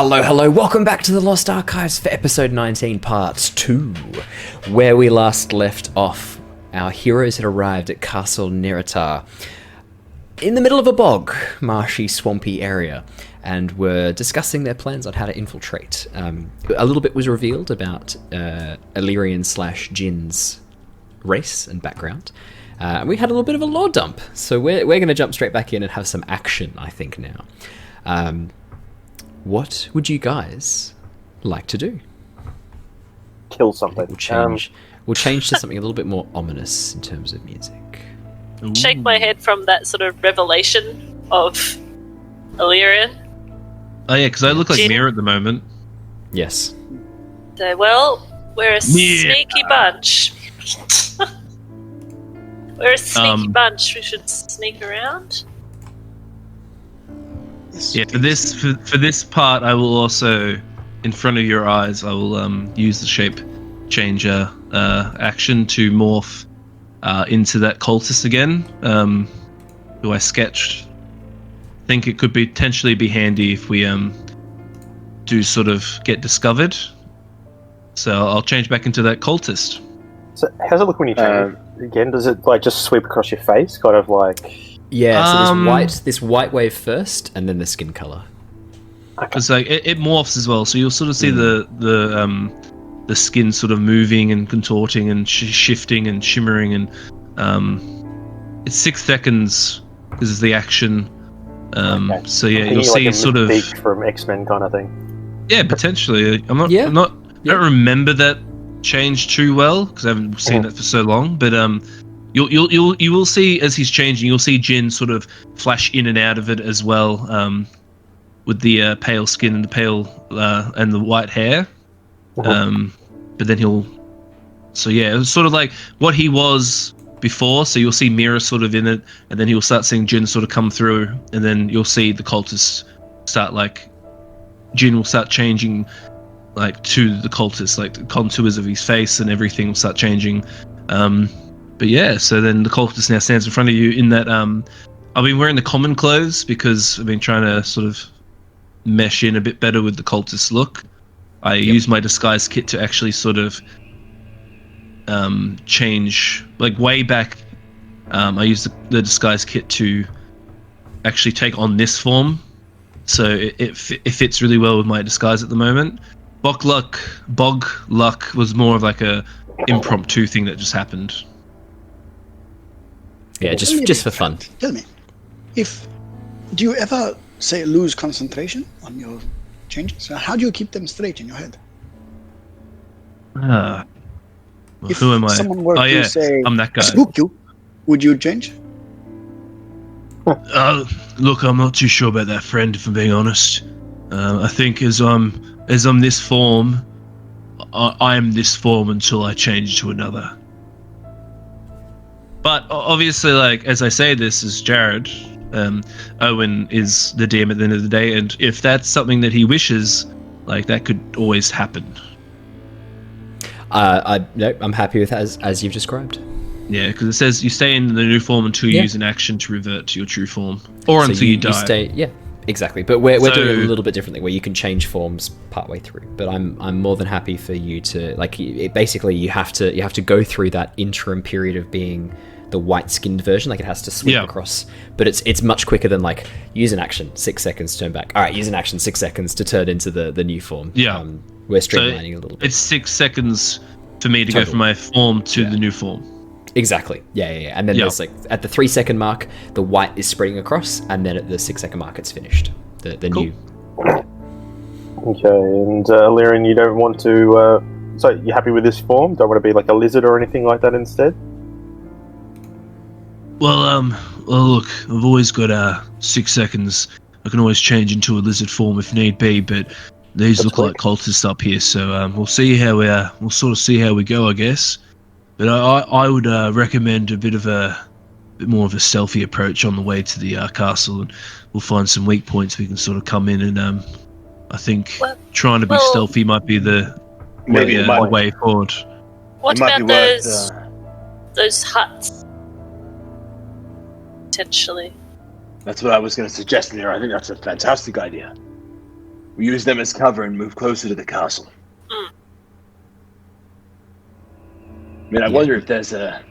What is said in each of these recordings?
Hello, welcome back to the Lost Archives for episode 19, part 2. Where we last left off, our heroes had arrived at Castle Nearytar in the middle of a bog, marshy, swampy area, and were discussing their plans on how to infiltrate. A little bit was revealed about Alerian / Jin's race and background. We had a little bit of a lore dump, so we're going to jump straight back in and have some action, I think, now. What would you guys like to do? Kill something. We'll change to something a little bit more ominous in terms of music. Ooh. Shake my head from that sort of revelation of Alerian. Oh yeah, because I look like Mira at the moment. Yes. So, well, we're a sneaky bunch. We're a sneaky bunch. We should sneak around. Yeah, for this part, I will also, in front of your eyes, I will use the shape changer action to morph into that cultist again. Who I sketched. I think it could potentially be handy if we do sort of get discovered. So I'll change back into that cultist. So how does it look when you change again? Does it like just sweep across your face, kind of like? Yeah, so this white wave first, and then the skin color. Because like it morphs as well, so you'll sort of see the skin sort of moving and contorting and shifting and shimmering, and it's 6 seconds. This is the action. Okay. So yeah, you'll see like sort of from X-Men kind of thing. Yeah, potentially. I don't remember that change too well because I haven't seen it for so long, but You will see as he's changing. You'll see Jin sort of flash in and out of it as well, with the pale skin and the pale and the white hair. But then it's sort of like what he was before. So you'll see Mira sort of in it, and then you'll start seeing Jin sort of come through, and then you'll see the cultists start Jin will start changing to the cultists, like the contours of his face and everything will start changing. But yeah, so then the cultist now stands in front of you in that, I've been wearing the common clothes because I've been trying to sort of mesh in a bit better with the cultist look. I used my disguise kit to actually sort of change, like way back, I used the disguise kit to actually take on this form. So it fits really well with my disguise at the moment. Bog luck was more of like a impromptu thing that just happened. Yeah, just for fun. Tell me, do you ever lose concentration on your changes? How do you keep them straight in your head? Who am I? If someone were to say, I'm that guy. Spook you, would you change? Look, I'm not too sure about that, friend. If I'm being honest, I think as I'm this form, I am this form until I change to another. But obviously, as I say this as Jared, Owen is the DM at the end of the day, and if that's something that he wishes, that could always happen. I'm happy with it as you've described. Yeah, because it says you stay in the new form until you use an action to revert to your true form, or until you die. Exactly. But we're doing it a little bit differently, where you can change forms partway through. But I'm more than happy for you to basically you have to go through that interim period of being the white-skinned version, it has to sweep across, but it's much quicker than use an action 6 seconds, turn back. All right, use an action 6 seconds to turn into the new form. Yeah, we're streamlining a little bit. It's 6 seconds for me to go from my form to the new form. Exactly. Yeah. And then there's at the 3 second mark, the white is spreading across, and then at the 6 second mark, it's finished. The cool. new. Okay, and Alerian, you don't want to. So you're happy with this form? Don't want to be like a lizard or anything like that instead? Well, look, I've always got 6 seconds. I can always change into a lizard form if need be, but these look like cultists up here, so we'll see how we'll sort of see how we go, I guess. But I would recommend a bit more of a stealthy approach on the way to the castle, and we'll find some weak points we can sort of come in, and I think trying to be stealthy might be the way forward. What about those huts? Potentially. That's what I was going to suggest there. I think that's a fantastic idea. We use them as cover and move closer to the castle. I mean, I wonder if there's a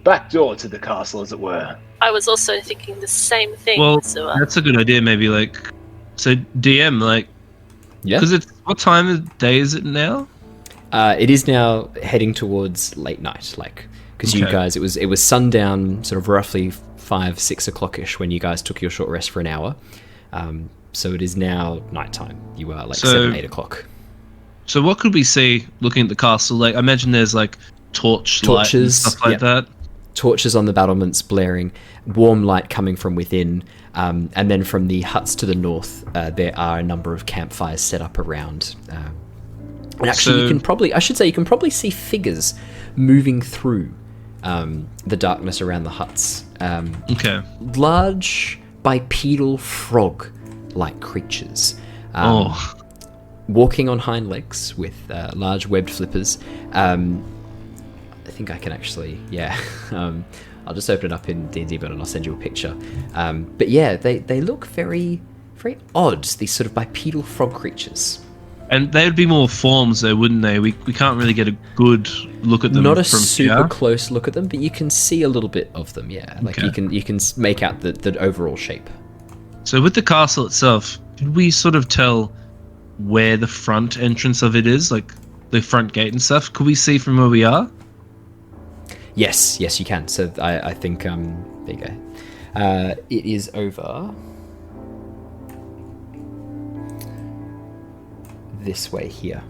back door to the castle, as it were. I was also thinking the same thing. Well, so, that's a good idea. Maybe so DM Yeah. because it's what time of day is it now? It is now heading towards late night, because you Okay. guys, it was sundown, sort of roughly 5-6 o'clock-ish when you guys took your short rest for an hour. So it is now nighttime. You are 7-8 o'clock. So what could we see looking at the castle? I imagine there's torches and stuff like that. Torches on the battlements blaring, warm light coming from within, and then from the huts to the north, there are a number of campfires set up around. And actually, you can probably see figures moving through the darkness around the huts. Okay. Large bipedal frog-like creatures. Walking on hind legs with large webbed flippers. I think I can actually, I'll just open it up in D&D Beyond and I'll send you a picture. But yeah, they look very, very odd, these sort of bipedal frog creatures. And they would be more forms though, wouldn't they? We can't really get a good look at them. Not a from super here. close look at them, but you can see a little bit of them, yeah. Okay. You can make out the overall shape. So with the castle itself, could we sort of tell where the front entrance of it is, the front gate and stuff? Could we see from where we are? Yes, you can. So I think, there you go. It is over this way here.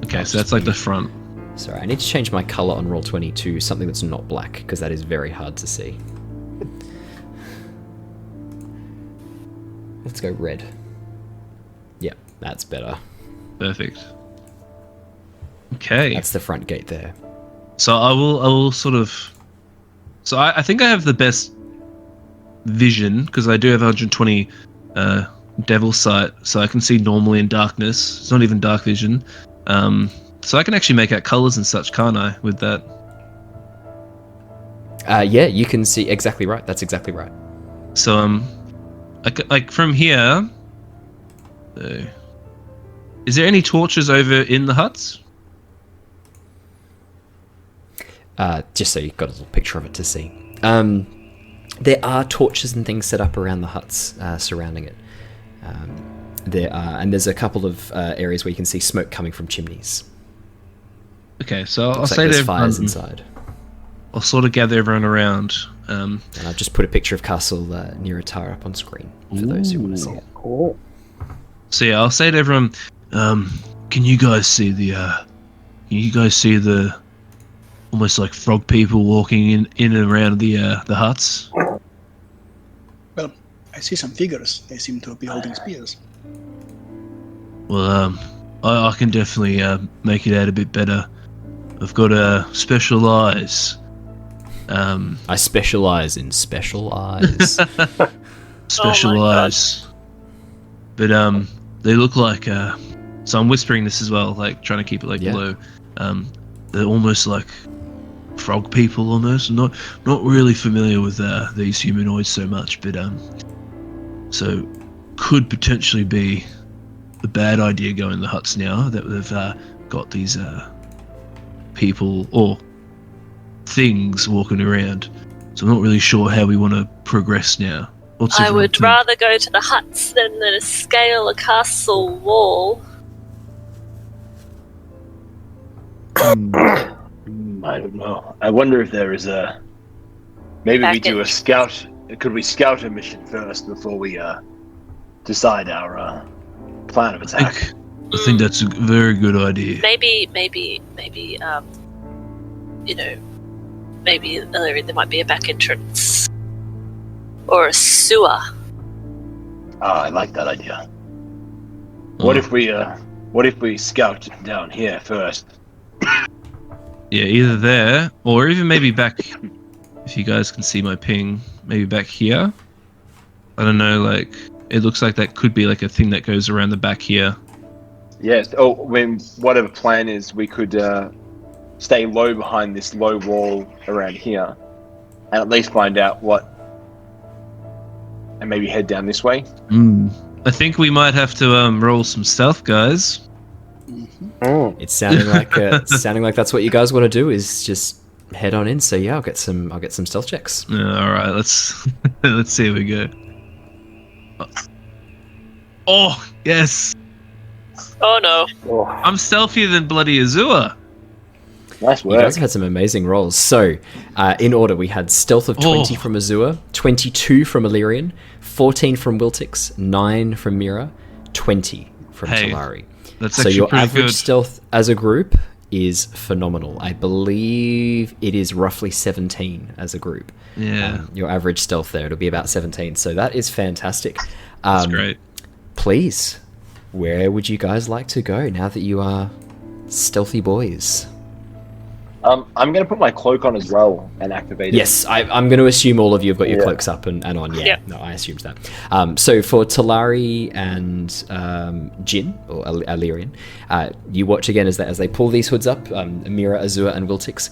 Okay, so that's the front. Sorry, I need to change my color on Roll20 to something that's not black, because that is very hard to see. Let's go red. Yep, that's better. Perfect. Okay. That's the front gate there. So I will sort of. So I think I have the best vision because I do have 120 devil sight, so I can see normally in darkness. It's not even dark vision. So I can actually make out colors and such, can't I? With that. Yeah, you can see exactly right. That's exactly right. So from here. Is there any torches over in the huts? Just so you've got a little picture of it to see. There are torches and things set up around the huts surrounding it. There's a couple of areas where you can see smoke coming from chimneys. Okay, so I'll Looks say there's to fires everyone, inside. I'll sort of gather everyone around. And I've just put a picture of Castle Nearytar up on screen for those who want to see it. Cool. So yeah, I'll say to everyone, can you guys see the almost like frog people walking in and around the huts? Well, I see some figures. They seem to be holding spears. Well, I can definitely make it out a bit better. I've got special eyes. I specialize in special eyes. Special eyes. But they look like so I'm whispering this as well, trying to keep it low. They're almost like frog people almost. Not really familiar with these humanoids so much, but so could potentially be the bad idea going in the huts now that they've got these people or things walking around. So I'm not really sure how we want to progress now. I would rather go to the huts than scale a castle wall. I don't know. I wonder if there is a... Maybe we do a scout... Could we scout a mission first before we decide our plan of attack? I think that's a very good idea. Maybe, maybe there might be a back entrance. Or a sewer. I like that idea. What if we scout down here first? Yeah, either there or even maybe back. If you guys can see my ping, maybe back here. I don't know. It looks like that could be a thing that goes around the back here. Yes. Oh, whatever plan is, we could stay low behind this low wall around here, and at least find out what. And maybe head down this way. I think we might have to roll some stealth, guys. It's sounding like that's what you guys want to do. Is just head on in. So yeah, I'll get some stealth checks. All right, let's let's see how we go. Oh yes. Oh no. Oh, I'm stealthier than bloody Azure. Nice You work. guys have had some amazing rolls. So, in order, we had stealth of 20 from Azure, 22 from Alerian, 14 from Wiltix, 9 from Mira, 20 from Talari. That's So actually your pretty average good. stealth as a group is phenomenal. I believe it is roughly 17 as a group. Yeah, Your average stealth there, it'll be about 17. So that is fantastic. that's great. Please, where would you guys like to go now that you are stealthy boys? I'm going to put my cloak on as well and activate it. Yes, I'm going to assume all of you have got your Yeah. cloaks up and on. Yeah, Yeah. no, I assumed that. So for Talari and Jin, or Alerian, you watch again as they pull these hoods up, Mira, Azure, and Wiltix.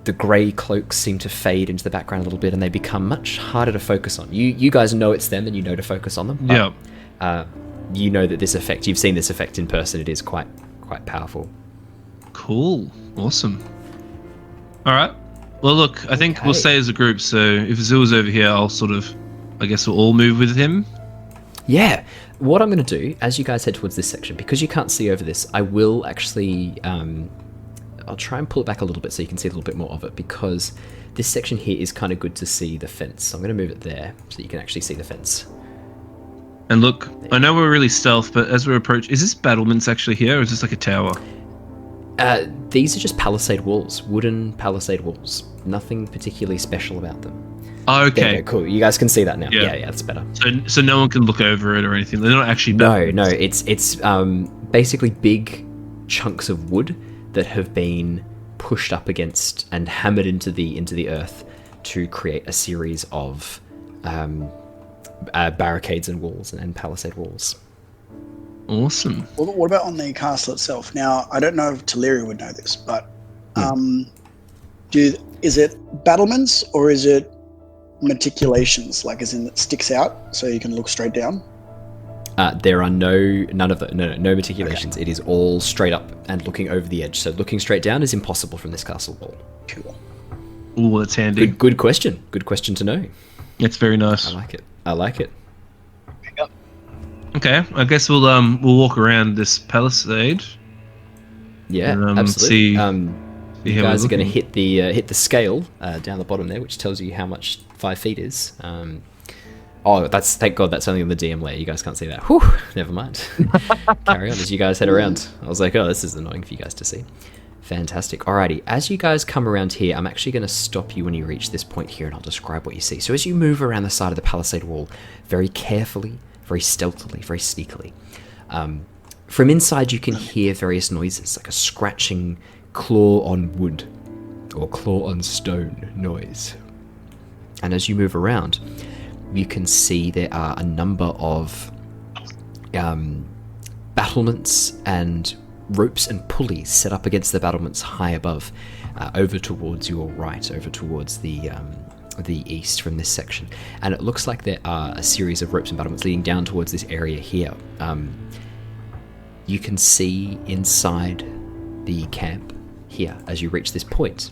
The grey cloaks seem to fade into the background a little bit, and they become much harder to focus on. You guys know it's them, and you know to focus on them. But, you know that this effect, you've seen this effect in person. It is quite powerful. Cool. Awesome. All right. Well, look, I think we'll Okay. stay as a group. So if Azure's over here, I guess we'll all move with him. Yeah. What I'm going to do, as you guys head towards this section, because you can't see over this, I will actually... I'll try and pull it back a little bit so you can see a little bit more of it, because this section here is kind of good to see the fence. So I'm going to move it there so you can actually see the fence. And look, I know we're really stealth, but as we approach, is this battlements actually here, or is this like a tower? These are just palisade walls, wooden palisade walls. Nothing particularly special about them. Oh, There okay. you go, cool. You guys can see that now. Yeah. Yeah, that's better. So no one can look over it or anything. They're not actually No, it's basically big chunks of wood that have been pushed up against and hammered into the earth to create a series of barricades and walls and palisade walls. Awesome. Well, what about on the castle itself? Now, I don't know if Talari would know this, but is it battlements or is it meticulations, like as in it sticks out so you can look straight down? There are no meticulations. Okay. It is all straight up and looking over the edge. So looking straight down is impossible from this castle wall. Cool. Ooh, that's handy. Good question. Good question to know. It's very nice. I like it. Okay, I guess we'll walk around this palisade. Yeah, and, absolutely. See You how guys we're are going to looking. hit the scale down the bottom there, which tells you how much 5 feet is. Thank God that's only on the DM layer. You guys can't see that. Whew, never mind. Carry on as you guys head around. I was like, oh, this is annoying for you guys to see. Fantastic. Alrighty, as you guys come around here, I'm actually going to stop you when you reach this point here, and I'll describe what you see. So as you move around the side of the palisade wall, very carefully, very stealthily, very sneakily, from inside you can hear various noises, like a scratching claw on wood or claw on stone noise. And as you move around, you can see there are a number of battlements and ropes and pulleys set up against the battlements high above, over towards your right, over towards the east from this section. And it looks like there are a series of ropes and battlements leading down towards this area here. You can see inside the camp here as you reach this point.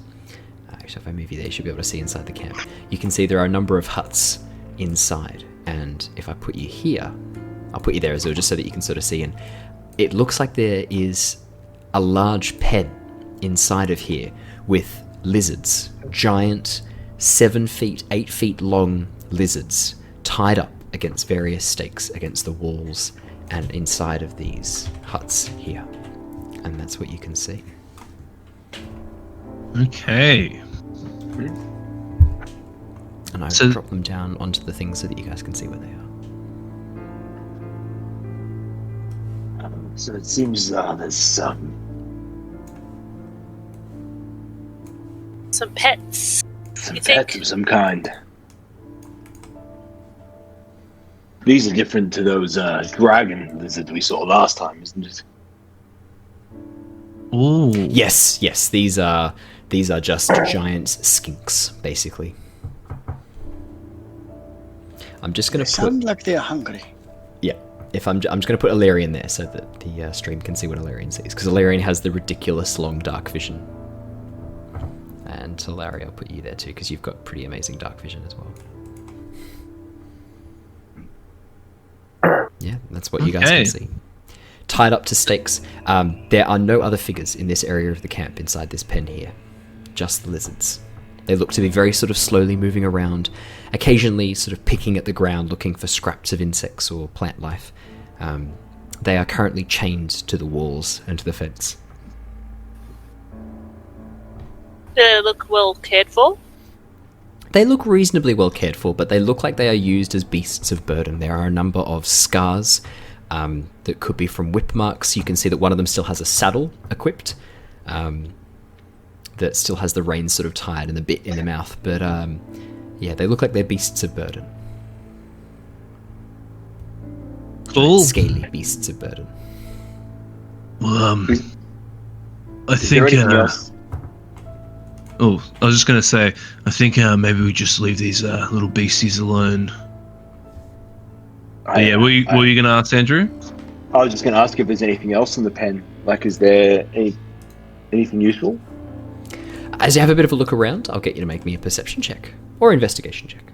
So if I move you there, you should be able to see inside the camp. You can see there are a number of huts inside, and if I put you here, I'll put you there as well, just so that you can sort of see. And it looks like there is a large pen inside of here with lizards, giant 7 feet, 8 feet long lizards tied up against various stakes against the walls and inside of these huts here. And that's what you can see. Okay. And I've So- dropped them down onto the thing so that you guys can see where they are. So it seems there's some pets. You pets think? of some kind. These are different to those dragon lizards we saw last time, isn't it? Ooh. Yes, these are just giant skinks, basically. I'm just They going to sound like they're hungry. Yeah, if I'm just going to put Alerian there so that the stream can see what Alerian sees, because Alerian has the ridiculous long dark vision. And Talari, I'll put you there too, because you've got pretty amazing dark vision as well. Yeah, that's what you guys can see. Tied up to stakes. There are no other figures in this area of the camp inside this pen here. Just the lizards. They look to be very sort of slowly moving around, occasionally sort of picking at the ground looking for scraps of insects or plant life. They are currently chained to the walls and to the fence. Do they look well cared for? They look reasonably well cared for, but they look like they are used as beasts of burden. There are a number of scars that could be from whip marks. You can see that one of them still has a saddle equipped that still has the reins sort of tied and the bit in the mouth. But yeah, they look like they're beasts of burden. Cool. Scaly beasts of burden. Well, I Is there think... anything else? Oh, I was just going to say, I think maybe we just leave these little beasties alone. But yeah, were you going to ask Andrew? I was just going to ask if there's anything else in the pen. Like, is there anything useful? As you have a bit of a look around, I'll get you to make me a perception check or investigation check.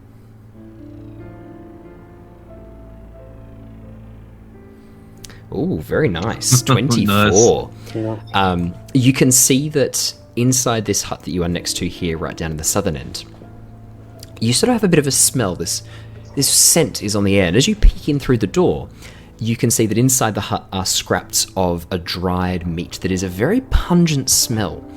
Oh, very nice. 24. Yeah. You can see that inside this hut that you are next to here, right down in the southern end, you sort of have a bit of a smell. This scent is on the air, and as you peek in through the door, you can see that inside the hut are scraps of a dried meat that is a very pungent smell.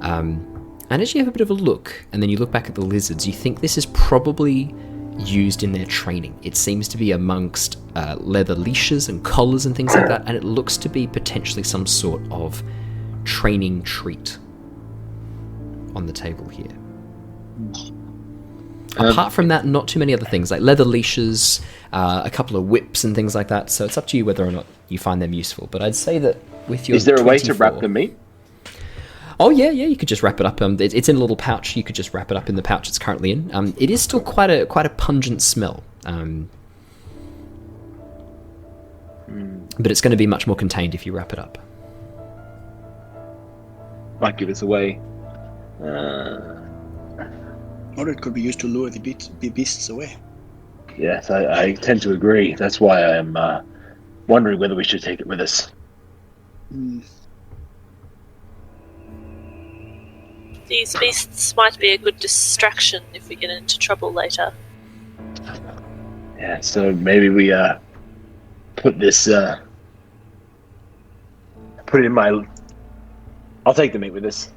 And as you have a bit of a look, and then you look back at the lizards, you think this is probably used in their training. It seems to be amongst leather leashes and collars and things like that, and it looks to be potentially some sort of training treat on the table here. Apart from that, not too many other things, like leather leashes, a couple of whips and things like that, so it's up to you whether or not you find them useful. But I'd say that with your Is there a way to 24 wrap the meat? Oh yeah, you could just wrap it up. It's in a little pouch. You could just wrap it up in the pouch it's currently in. It is still quite a pungent smell, but it's going to be much more contained if you wrap it up. Might give us away. Or it could be used to lure the beasts away. Yes, I tend to agree. That's why I am wondering whether we should take it with us. These beasts might be a good distraction if we get into trouble later. Yeah, so maybe we put this put it in my... I'll take the meat with us.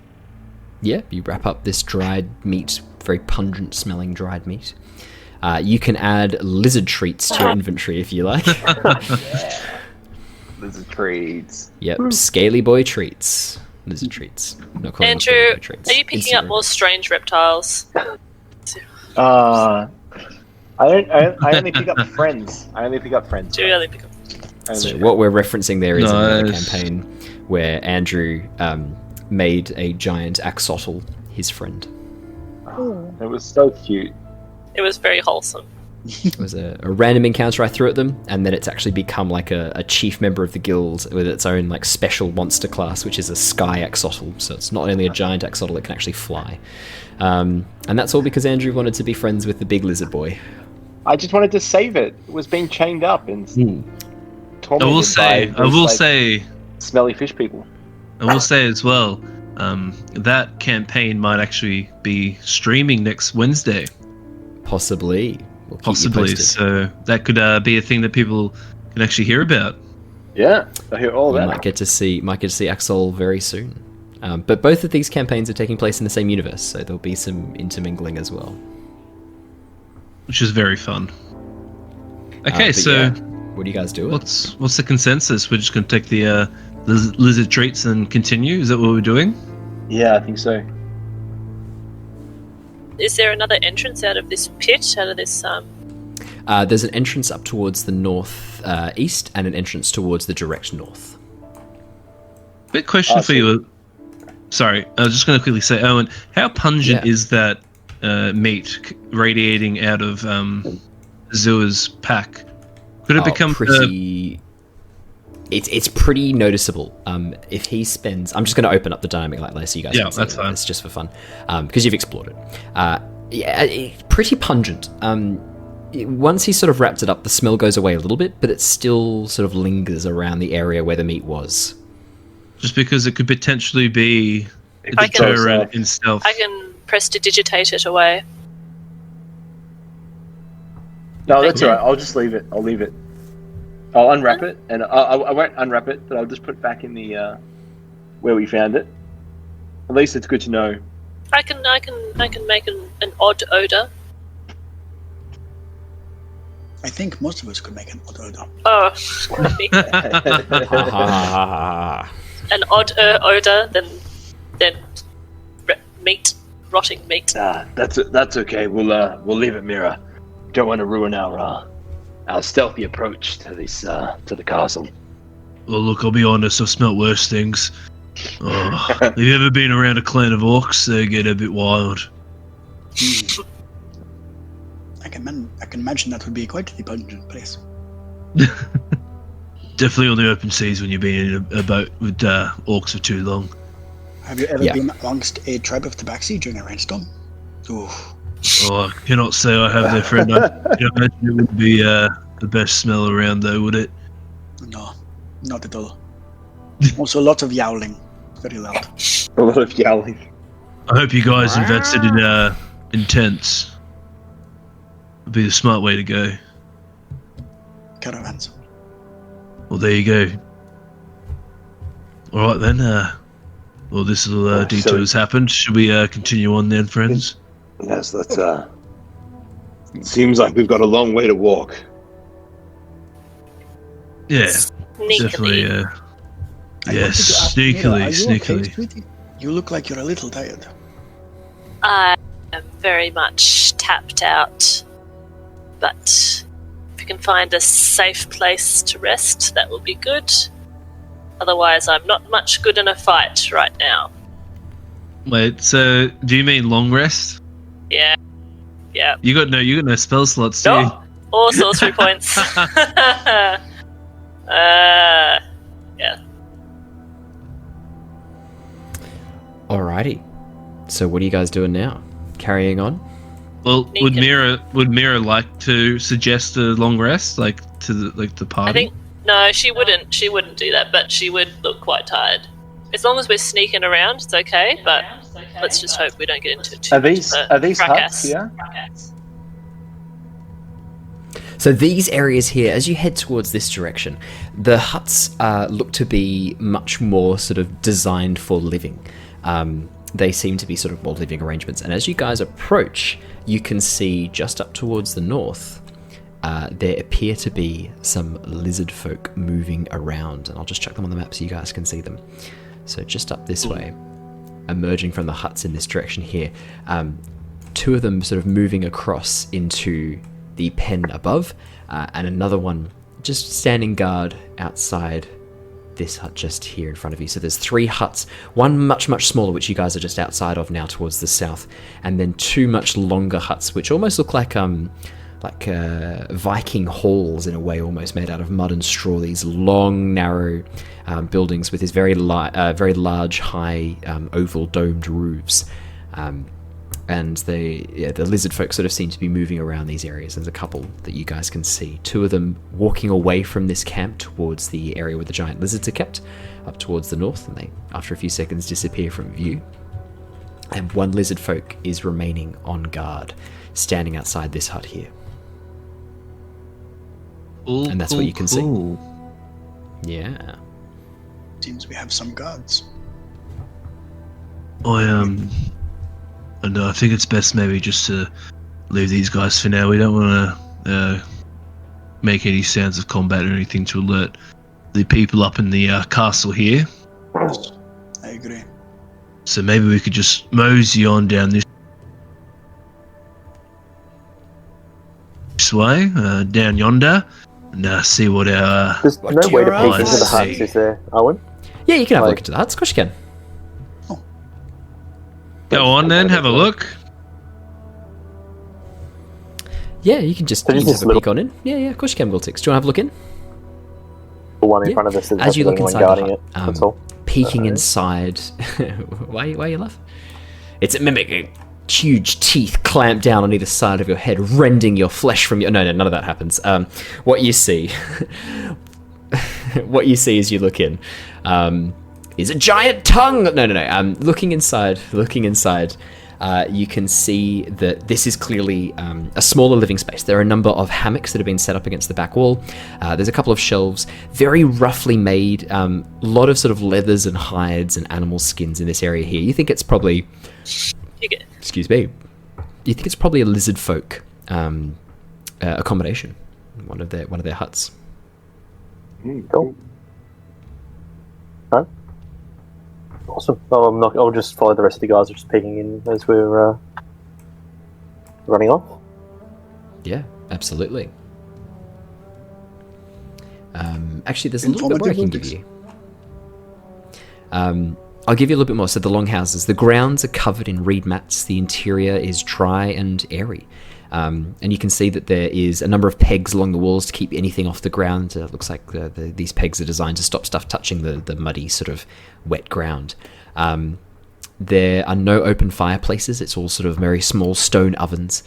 Yeah, you wrap up this dried meat, very pungent smelling dried meat. You can add lizard treats to your inventory if you like. Lizard treats. Yep, scaly boy treats. Lizard treats. Not calling them scaly Andrew, boy treats. are you picking up more strange reptiles? I only pick up friends. Do you really pick up? So what we're referencing there is another campaign where Andrew made a giant axolotl his friend. It was so cute. It was very wholesome. It was a random encounter I threw at them, and then it's actually become like a chief member of the guild with its own like special monster class, which is a sky axolotl. So it's not only a giant axolotl, it can actually fly. And that's all because Andrew wanted to be friends with the big lizard boy. I just wanted to save it. It was being chained up and tormented I will say, smelly fish people. I will say as well, that campaign might actually be streaming next Wednesday. Possibly. We'll keep you Possibly. posted. So that could be a thing that people can actually hear about. Yeah, I hear all You that. might get to see Axel very soon. But both of these campaigns are taking place in the same universe, so there'll be some intermingling as well. Which is very fun. Okay, so yeah, what do you guys do? what's the consensus? We're just going to take the lizard treats and continue? Is that what we're doing? Yeah, I think so. Is there another entrance out of this pit? Out of this There's an entrance up towards the north east and an entrance towards the direct north. Big question for you. Sorry, I was just going to quickly say, Owen, how pungent is that meat radiating out of Azure's pack? Could it become pretty? It's pretty noticeable. If he spends, I'm just going to open up the dynamic light layer so you guys can see that's fine. it's just for fun, because you've explored it. Pretty pungent. Once he sort of wrapped it up, the smell goes away a little bit, but it still sort of lingers around the area where the meat was. Just because it could potentially be a I can- deterrent in stealth. I can prestidigitate it away. No, that's alright. I'll just leave it. I'll leave it. I'll unwrap it, and I won't unwrap it, but I'll just put it back in the where we found it. At least it's good to know. I can make an odd odor. I think most of us could make an odd odor. Oh, an odd odor than rotting meat. That's okay. We'll leave it, Mira. Don't want to ruin our stealthy approach to this to the castle. Well, look, I'll be honest, I've smelt worse things. Oh, have you ever been around a clan of orcs? They get a bit wild. I can imagine that would be quite the pungent place. Definitely on the open seas when you've been in a boat with orcs for too long. Have you ever been amongst a tribe of Tabaxi during a rainstorm? Ooh. Oh, I cannot say I have, there, friend. I can imagine it would be the best smell around, though, would it? No, not at all. Also, lots of yowling. Very loud. A lot of yowling. I hope you guys invested in tents. Would be the smart way to go. Caravans. Well, there you go. All right then. Well, this little detour has happened. Should we continue on then, friends? Yes, that's it seems like we've got a long way to walk. Yeah, Sneakily. definitely. I Yeah, wanted to ask Mira, sneakily, are you sneakily. okay, sweetie? You look like you're a little tired. I am very much tapped out, but if we can find a safe place to rest, that will be good. Otherwise, I'm not much good in a fight right now. Wait, so do you mean long rest? Yeah. You got no spell slots, do you? No, or sorcery points. Yeah. Alrighty. So what are you guys doing now? Carrying on? Well, would Sneaking. Mira like to suggest a long rest, like to the party? I think no, she wouldn't. She wouldn't do that, but she would look quite tired. As long as we're sneaking around, it's okay. But let's just hope we don't get into too Are much these of a huts fracas. here? So these areas here, as you head towards this direction, the huts look to be much more sort of designed for living. They seem to be sort of more living arrangements. And as you guys approach, you can see just up towards the north, there appear to be some lizard folk moving around. And I'll just chuck them on the map so you guys can see them. So just up this way, emerging from the huts in this direction here, two of them sort of moving across into the pen above, and another one just standing guard outside this hut just here in front of you. So there's three huts, one much smaller, which you guys are just outside of now towards the south, and then two much longer huts which almost look like Viking halls in a way, almost made out of mud and straw. These long narrow buildings with these very large high oval domed roofs. And the lizard folk sort of seem to be moving around these areas. There's a couple that you guys can see. Two of them walking away from this camp towards the area where the giant lizards are kept, up towards the north, and they, after a few seconds, disappear from view. And one lizard folk is remaining on guard, standing outside this hut here. And that's what you can see. Yeah. Seems we have some guards. I think it's best maybe just to leave these guys for now. We don't want to make any sounds of combat or anything to alert the people up in the castle here. I agree. So maybe we could just mosey on down this way, down yonder, and see what our... There's no way to peek into the huts, is there, Owen? Yeah, you can have a look into the huts. Of course you can. Go on then, have a look. Yeah, you can just, So you just can this have a peek on in. Yeah, of course you can, Wiltix. Do you want to have a look in? The one in front of us that As you look inside the guarding hut, it. That's all. peeking inside. Why you laugh? It's a mimic. Huge teeth clamp down on either side of your head, rending your flesh from your. No, none of that happens. What you see, as you look in, is a giant tongue. No. Looking inside. You can see that this is clearly a smaller living space. There are a number of hammocks that have been set up against the back wall. There's a couple of shelves, very roughly made. A lot of sort of leathers and hides and animal skins in this area here. You think it's probably... Excuse me. You think it's probably a lizard folk accommodation. One of their huts. Cool. Alright. Awesome. I'll just follow the rest of the guys, just peeking in as we're running off. Yeah, absolutely. Actually, there's a little bit more I can give you. I'll give you a little bit more. So the longhouses, the grounds are covered in reed mats. The interior is dry and airy. And you can see that there is a number of pegs along the walls to keep anything off the ground. It looks like these pegs are designed to stop stuff touching the muddy, sort of wet ground. There are no open fireplaces. It's all sort of very small stone ovens.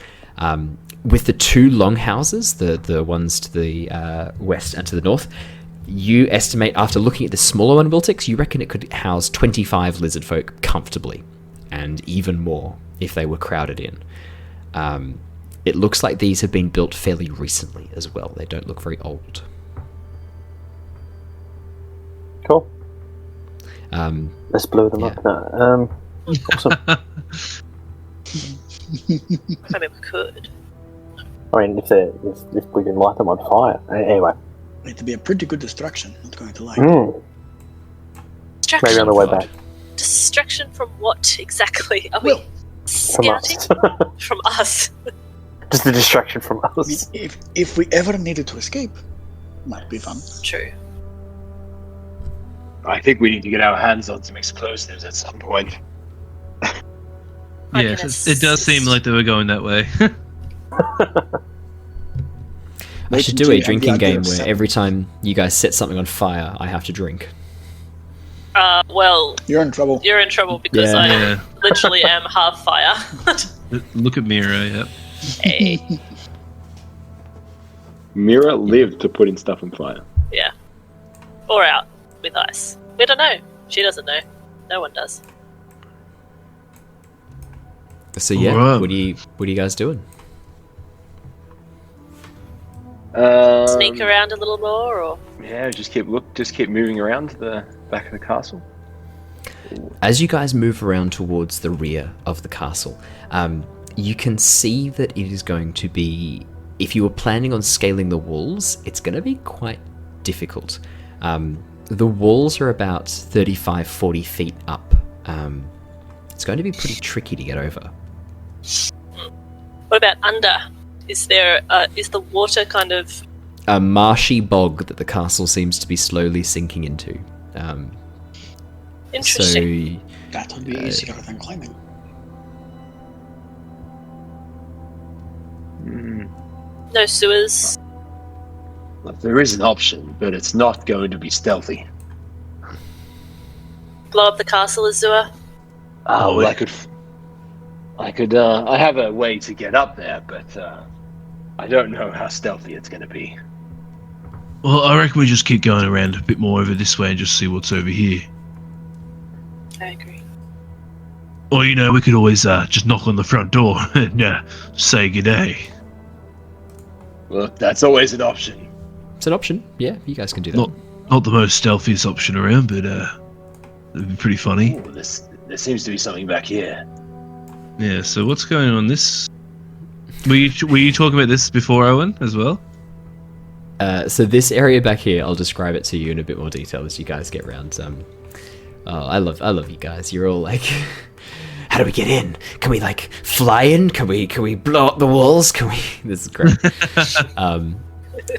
With the two longhouses, the ones to the west and to the north, you estimate, after looking at the smaller one, Wiltix, you reckon it could house 25 lizard folk comfortably, and even more if they were crowded in. It looks like these have been built fairly recently as well. They don't look very old. Cool. Let's blow them up now. Awesome. I mean, we could. I mean, if we can light them on fire. Anyway. It'd be a pretty good distraction, not going to lie. Distraction. Maybe on the way back. Distraction from what exactly? Are we scouting? From us. Just a distraction from I us. mean, if we ever needed to escape, might be fun. True. I think we need to get our hands on some explosives at some point. Yes, it does seem like they were going that way. I should do a drinking game where every time you guys set something on fire, I have to drink. Well... You're in trouble. You're in trouble because I literally am half fire. Look at Mira, yep. Hey. Mira lived to putting stuff on fire. Yeah. Or out with ice. We don't know. She doesn't know. No one does. So yeah, Whoa. what are you guys doing? Sneak around a little more, or Yeah, just keep moving around to the back of the castle. As you guys move around towards the rear of the castle, you can see that it is going to be, if you were planning on scaling the walls, it's going to be quite difficult. The walls are about 35-40 feet up. It's going to be pretty tricky to get over. what about under? Is there is the water kind of A marshy bog that the castle seems to be slowly sinking into. interesting? So That would be easier than climbing. No sewers. There is an option, but it's not going to be stealthy. Blow up the castle, Azure. Well, I have a way to get up there, but I don't know how stealthy it's going to be. Well, I reckon we just keep going around a bit more over this way and just see what's over here. I agree. Or, we could always just knock on the front door and say g'day. Look, that's always an option. it's an option. Yeah, you guys can do that. Not the most stealthiest option around, but it'd be pretty funny. Ooh, there seems to be something back here. Yeah, so what's going on this? Were you talking about this before, Owen, as well? So this area back here, I'll describe it to you in a bit more detail as you guys get around. I love you guys. You're all like, how do we get in? Can we fly in? Can we blow up the walls? This is great.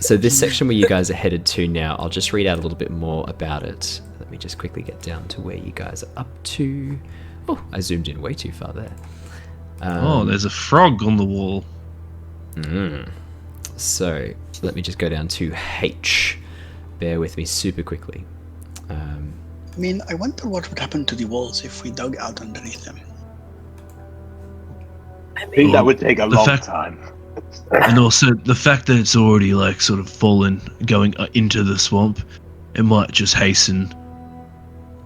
So this section where you guys are headed to now, I'll just read out a little bit more about it. Let me just quickly get down to where you guys are up to. Oh, I zoomed in way too far there. There's a frog on the wall. So let me just go down to H. Bear with me super quickly. I mean, I wonder what would happen to the walls if we dug out underneath them. I think that would take a long time. And also the fact that it's already like sort of fallen going into the swamp, it might just hasten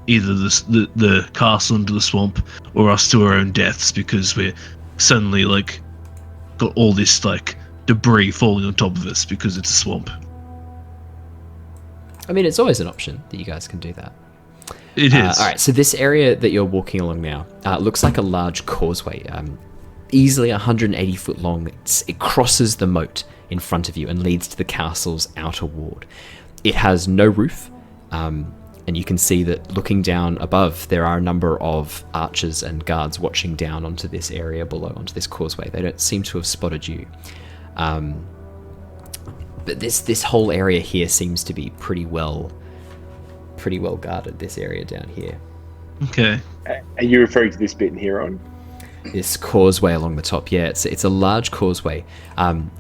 either the castle into the swamp or us to our own deaths, because we're suddenly like got all this like debris falling on top of us because it's a swamp. I mean, it's always an option that you guys can do that. It is. All right, so this area that you're walking along now looks like a large causeway, easily 180 foot long. It crosses the moat in front of you and leads to the castle's outer ward. It has no roof, and you can see that looking down above, there are a number of archers and guards watching down onto this area below, onto this causeway. They don't seem to have spotted you. But this whole area here seems to be pretty well guarded, this area down here. Okay. Are you referring to this bit in here on? This causeway along the top, yeah, it's a large causeway.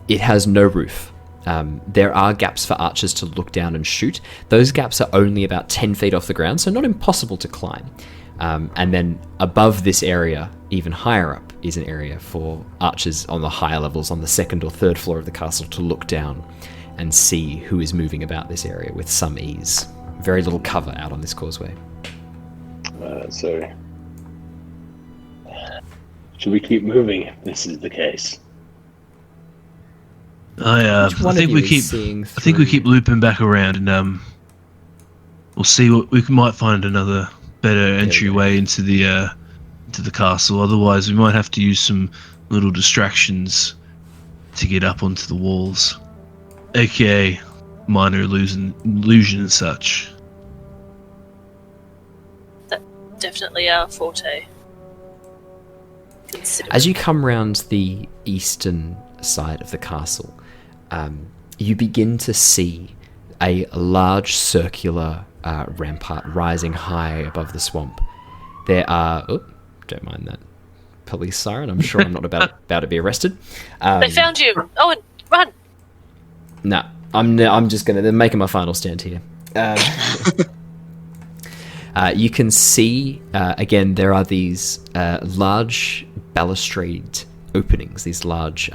It has no roof. There are gaps for archers to look down and shoot. Those gaps are only about 10 feet off the ground, so not impossible to climb. And then above this area, even higher up, is an area for archers on the higher levels, on the second or third floor of the castle, to look down and see who is moving about this area with some ease. Very little cover out on this causeway. So, should we keep moving if this is the case? I think we keep looping back around, and we'll see what we might find another better entryway into the castle. Otherwise, we might have to use some little distractions to get up onto the walls, aka minor illusion and such. That's definitely our forte. As you come round the eastern side of the castle, you begin to see a large circular rampart rising high above the swamp. There are... Oh, don't mind that police siren. I'm sure I'm not about to be arrested. They found you! Owen, run! No, I'm just going to... They're making my final stand here. You can see, again, there are these large balustrade openings, these large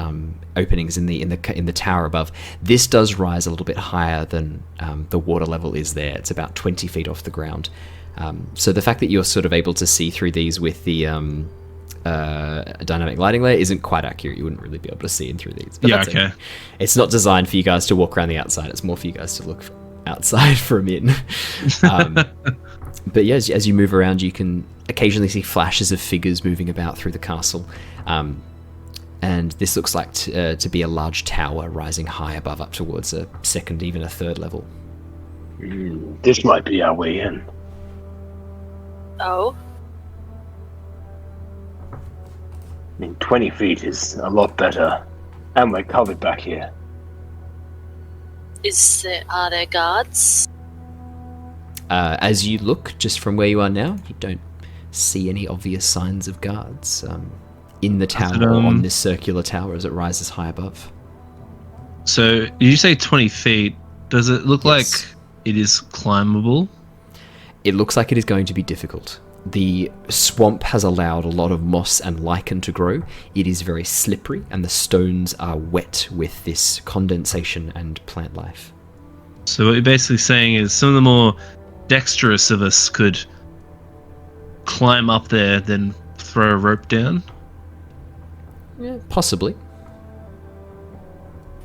openings in the tower above. This does rise a little bit higher than the water level is there. It's about 20 feet off the ground. So the fact that you're sort of able to see through these with the dynamic lighting layer isn't quite accurate. You wouldn't really be able to see in through these. But that's okay. It's not designed for you guys to walk around the outside. It's more for you guys to look outside from in. But yeah, as you move around, you can occasionally see flashes of figures moving about through the castle. And this looks like to be a large tower rising high above, up towards a second, even a third level. This might be our way in. Oh? I mean, 20 feet is a lot better. And we're covered back here. Are there guards? As you look, just from where you are now, you don't see any obvious signs of guards in the tower, on this circular tower as it rises high above. So, did you say 20 feet? Does it look like it is climbable? It looks like it is going to be difficult. The swamp has allowed a lot of moss and lichen to grow. It is very slippery, and the stones are wet with this condensation and plant life. So what you're basically saying is some of the more dexterous of us could climb up there, then throw a rope down? Yeah, possibly.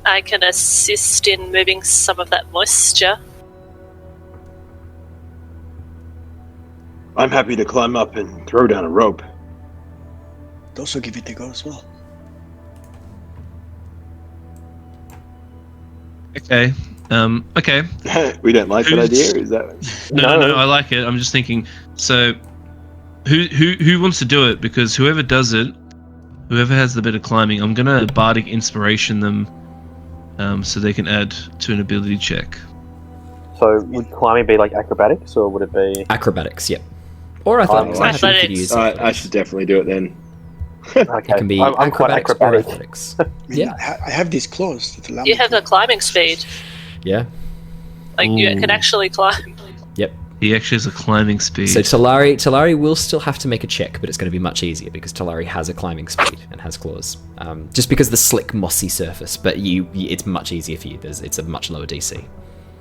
I can assist in moving some of that moisture. I'm happy to climb up and throw down a rope. Also give it a go as well. Okay. Okay. We don't like that idea, is that? No, I like it. I'm just thinking. So, who wants to do it? Because whoever does it, whoever has the bit of climbing, I'm gonna bardic inspiration them, so they can add to an ability check. So would climbing be like acrobatics, or would it be acrobatics? Yep. Or I thought athletics. I should definitely do it then. Okay. It can be I'm quite acrobatics or acrobatic. athletics. I mean, Yeah. I have these claws that allow You me have to... the climbing speed. Yeah. Like, you Ooh. can actually climb. Yep. He actually has a climbing speed. So Talari will still have to make a check, but it's going to be much easier because Talari has a climbing speed and has claws. Just because of the slick, mossy surface, but it's much easier for you. It's a much lower DC. Can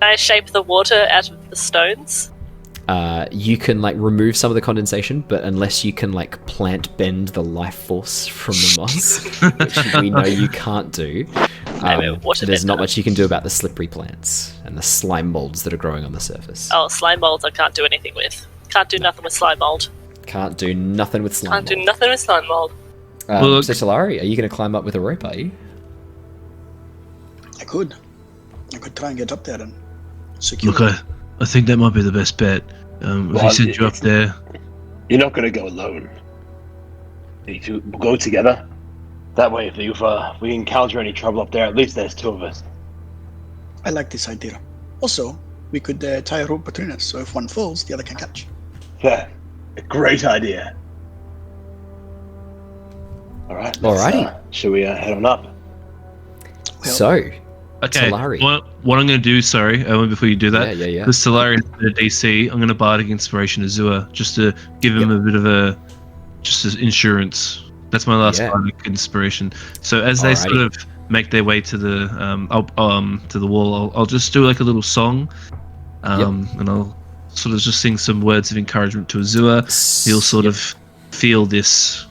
I shape the water out of the stones? You can remove some of the condensation, but unless you can plant bend the life force from the moss, which we know you can't do, there's not much you can do about the slippery plants and the slime molds that are growing on the surface. Oh, slime molds I can't do anything with. Can't do nothing with slime mold. Can't do nothing with slime Can't do nothing with slime mold. So Talari, are you going to climb up with a rope, are you? I could try and get up there and secure. Look, I think that might be the best bet. If he sends you up there, You're not going to go alone. You two will go together. That way, if we encounter any trouble up there, at least there's two of us. I like this idea. Also, we could tie a rope between us, so if one falls, the other can catch. Yeah, a great idea. All right. Alrighty. Shall we head on up? So, okay. Talari. What I'm going to do, sorry, Owen, before you do that, Yeah. because Talari is the DC, I'm going to bardic inspiration Azure just to give him a bit of just as insurance. That's my last bardic inspiration. So as they sort of make their way to the to the wall, I'll just do a little song, and I'll sort of just sing some words of encouragement to Azure. He'll sort of feel this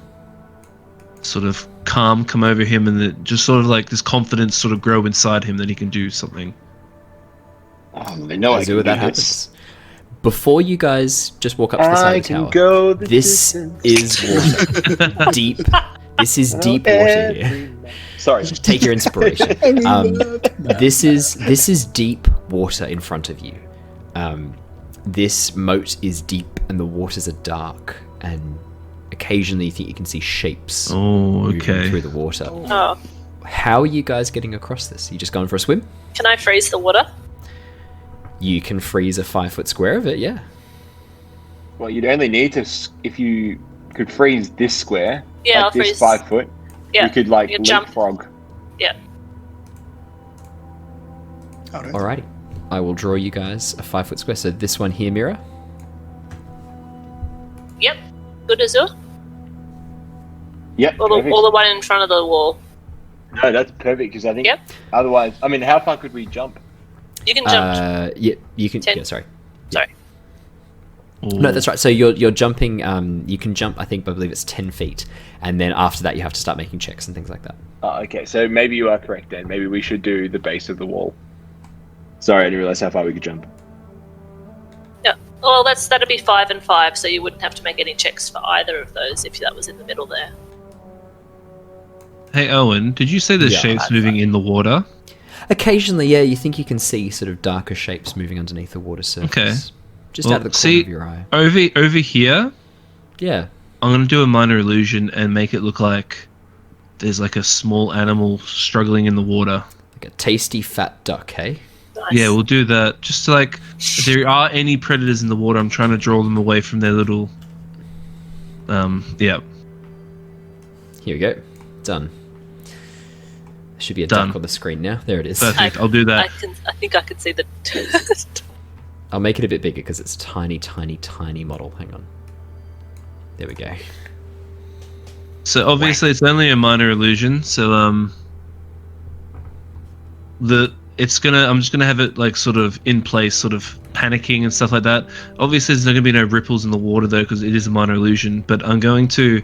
sort of calm come over him, and just sort of this confidence sort of grow inside him that he can do something. They know I can do that this. happens. Before you guys just walk up to the side of the tower, go this is water. Deep. This is deep water here. Sorry. Take your inspiration. This is deep water in front of you. This moat is deep and the waters are dark, and occasionally you think you can see shapes moving through the water. Oh. How are you guys getting across this? You just going for a swim? Can I freeze the water? You can freeze a 5-foot square of it, yeah. Well, you'd only need to, if you could freeze this square, Yeah, I'll this freeze 5 foot, Yeah. you could You jump. leapfrog. Yeah. Alright. Alrighty. I will draw you guys a 5-foot square. So this one here, Mira. Yep. Good Azure? Yep, Or perfect. the one in front of the wall? No, that's perfect because I think Yep. otherwise, I mean, how far could we jump? You can jump. Yeah, you can. 10. Yeah, sorry. Sorry. No, that's right. So you're jumping. You can jump. I believe it's 10 feet, and then after that, you have to start making checks and things like that. Oh, okay, so maybe you are correct then. Maybe we should do the base of the wall. Sorry, I didn't realize how far we could jump. Yeah. Well, that'd be 5 and 5, so you wouldn't have to make any checks for either of those if that was in the middle there. Hey Owen, did you say there's shapes moving in the water? Occasionally, yeah, you think you can see sort of darker shapes moving underneath the water surface. Okay. Just out of the corner of your eye. Over here, Yeah. I'm going to do a minor illusion and make it look like there's a small animal struggling in the water. Like a tasty fat duck, hey? Nice. Yeah, we'll do that. Just if there are any predators in the water, I'm trying to draw them away from their little... yeah. Here we go. Done. There should be a Done. duck on the screen now. There it is. Perfect, I'll do that. I think I can see the... I'll make it a bit bigger because it's a tiny, tiny, tiny model. Hang on. There we go. So obviously it's only a minor illusion, so I'm just gonna have it sort of in place, sort of panicking and stuff like that. Obviously there's not gonna be no ripples in the water though, because it is a minor illusion, but I'm going to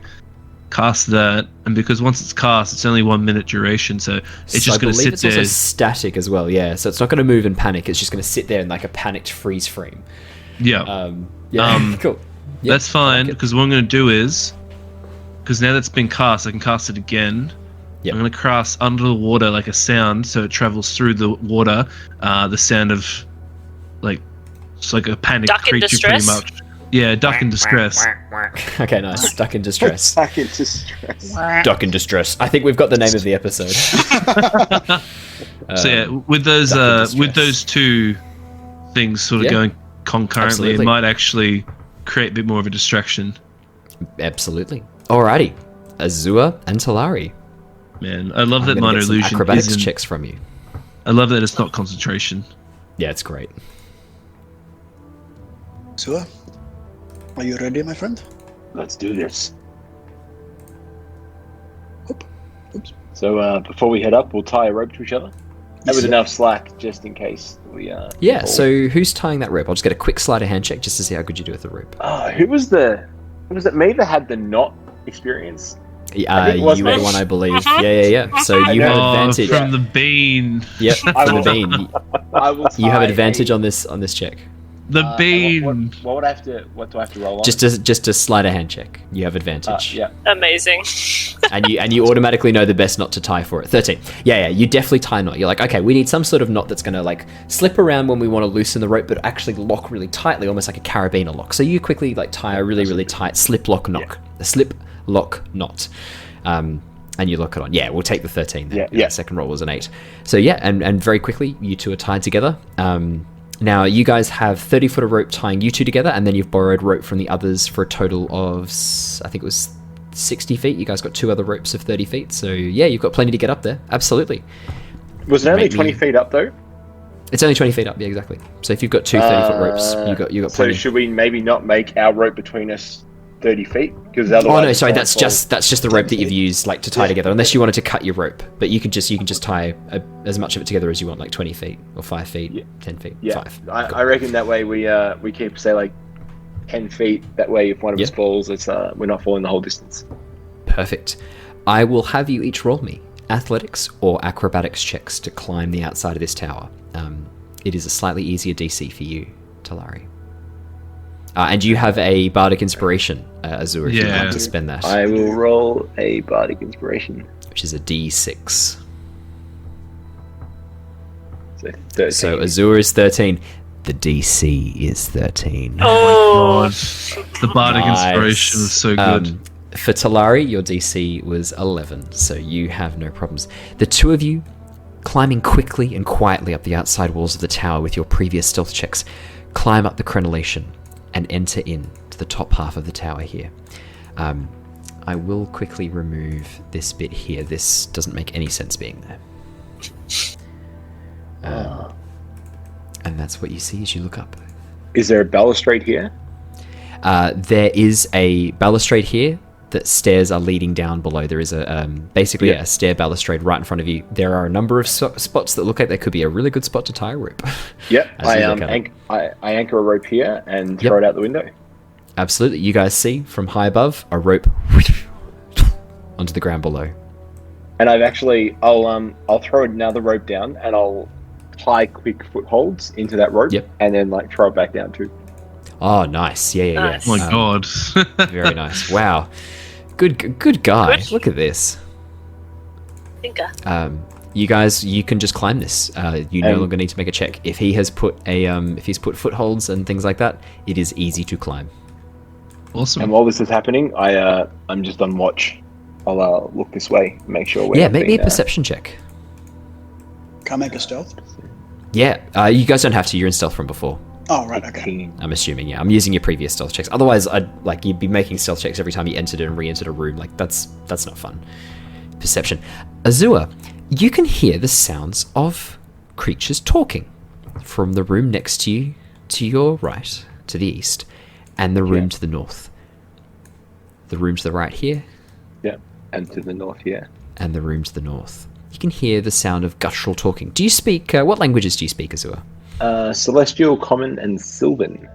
cast that, and because once it's cast it's only 1 minute duration, so it's just going to sit it's there. also static as well, yeah, so it's not going to move and panic, it's just going to sit there in a panicked freeze frame. Yeah. Cool. Yep, that's fine, like it. because what I'm going to do is, because now that's been cast, I can cast it again. Yep. I'm going to cast under the water a sound, so it travels through the water, the sound of it's like a panicked Duck in creature distress? pretty much. Yeah, duck in distress. Okay, nice. Duck in distress. Back into stress. Duck in distress. I think we've got the name of the episode. So yeah, with those two things sort of going concurrently, Absolutely. it might actually create a bit more of a distraction. Absolutely. Alrighty. Azure and Talari. Man, I love I'm that gonna minor get some illusion acrobatics isn't- checks from you. I love that it's not concentration. Yeah, it's great. Sua, are you ready, my friend? Let's do this. Oops. So before we head up, we'll tie a rope to each other. And with enough slack, just in case we... Yeah, fall. so who's tying that rope? I'll just get a quick sleight of hand check just to see how good you do with the rope. Who was it me that had the knot experience? You were the one, I believe. Yeah. So you have advantage. From the bean. Yep, from the bean. I will You have tie advantage a- on this check. The bean. What do I have to roll on? Just a sleight of hand check. You have advantage. Yeah. Amazing. and you automatically know the best knot to tie for it. 13. Yeah, you definitely tie a knot. You're like, okay, we need some sort of knot that's going to like slip around when we want to loosen the rope, but actually lock really tightly, almost like a carabiner lock. So you quickly like tie a really, really tight slip lock knot. A slip lock knot. And you lock it on. Yeah, we'll take the 13 then. Yeah. The second roll was an 8. So yeah, and very quickly you two are tied together. Now you guys have 30 foot of rope tying you two together, and then you've borrowed rope from the others for a total of, I think it was 60 feet. You guys got 2 other ropes of 30 feet. So yeah, you've got plenty to get up there. Absolutely. Was it only Maybe- 20 feet up though? It's only 20 feet up. Yeah, exactly. So if you've got 2 30 foot ropes, you got So plenty. should we maybe not make our rope between us 30 feet? Because otherwise... Oh no, sorry, it's that's just the rope that you've used like to tie together. Unless you wanted to cut your rope, but you can just tie as much of it together as you want, like 20 feet or 5 feet, 10 feet, Yeah, 5. I reckon that way we keep say like 10 feet. That way, if one of us falls, it's we're not falling the whole distance. Perfect. I will have you each roll me athletics or acrobatics checks to climb the outside of this tower. It is a slightly easier DC for you, Talari. And you have a bardic inspiration, Azure, if you'd like to spend that. I will roll a bardic inspiration. Which is a D6. So 13. So Azure is 13. The DC is 13. Oh, God. The bardic inspiration was so good. For Talari, your DC was 11, so you have no problems. The two of you, climbing quickly and quietly up the outside walls of the tower with your previous stealth checks, climb up the crenellation and enter in to the top half of the tower here. I will quickly remove this bit here. This doesn't make any sense being there. And that's what you see as you look up. Is there a balustrade here? There is a balustrade here. The stairs are leading down below. There is a stair balustrade right in front of you. There are a number of spots that look like there could be a really good spot to tie a rope. Yep, As you I look at it. anchor a rope here and throw it out the window. Absolutely. You guys see from high above a rope onto the ground below. And I'll throw another rope down and I'll tie quick footholds into that rope. Yep. And then like throw it back down too. Oh, nice. Yeah. Nice. Oh my God. Very nice. Wow. Good guy. Good. Look at this. Thinker. You guys, you can just climb this. You no longer need to make a check. If he has put if he's put footholds and things like that, it is easy to climb. Awesome. And while this is happening, I'm just on watch. I'll look this way, make sure we're Yeah, not make me a being, perception check. Can I make a stealth? Yeah, you guys don't have to. You're in stealth from before. Oh, right, okay. 18. I'm assuming. Yeah, I'm using your previous stealth checks. Otherwise, you'd be making stealth checks every time you entered and re-entered a room. Like that's not fun. Perception. Azure, you can hear the sounds of creatures talking from the room next to you, to your right, to the east, and the room to the north. The room to the right here, Yeah, and to the north here. and the room to the north. You can hear the sound of guttural talking. Do you speak? What languages do you speak, Azure? Celestial, Common, and Sylvan.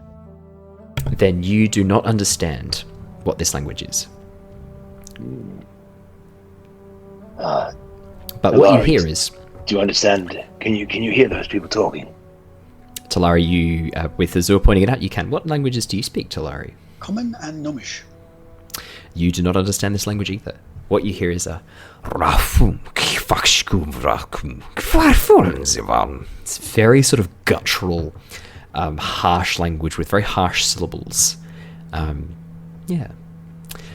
Then you do not understand what this language is. But what you Talari, hear is, do you understand? Can you hear those people talking? Talari, you, with Azure pointing it out, you can. What languages do you speak, Talari? Common and Gnomish. You do not understand this language either. What you hear is a... It's very sort of guttural, harsh language with very harsh syllables. Yeah.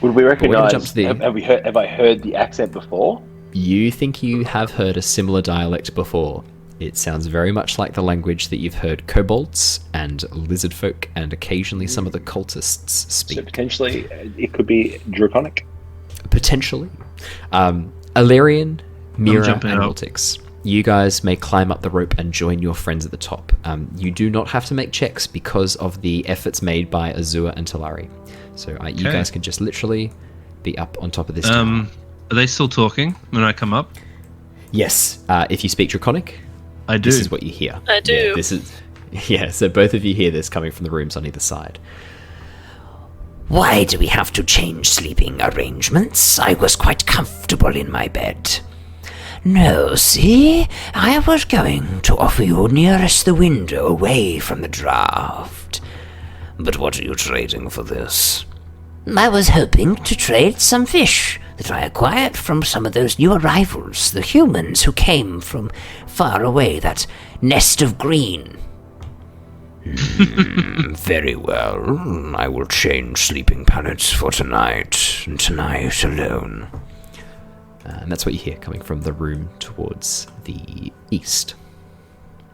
Would we we're gonna recognise? jump to the- Have I heard the accent before? You think you have heard a similar dialect before. It sounds very much like the language that you've heard kobolds and lizard folk and occasionally some of the cultists So speak. potentially, it could be Draconic. Potentially. Alerian, Mira, and jumping up. Wiltix. You guys may climb up the rope and join your friends at the top. You do not have to make checks because of the efforts made by Azure and Talari. So you guys can just literally be up on top of this tower. Are they still talking when I come up? Yes, if you speak Draconic, I do. this is what you hear. I do. So both of you hear this coming from the rooms on either side. Why do we have to change sleeping arrangements? I was quite comfortable in my bed. No, see? I was going to offer you nearest the window away from the draft. But what are you trading for this? I was hoping to trade some fish that I acquired from some of those new arrivals, the humans who came from far away, that nest of green. Very well. I will change sleeping pallets for tonight, and tonight alone. And that's what you hear coming from the room towards the east.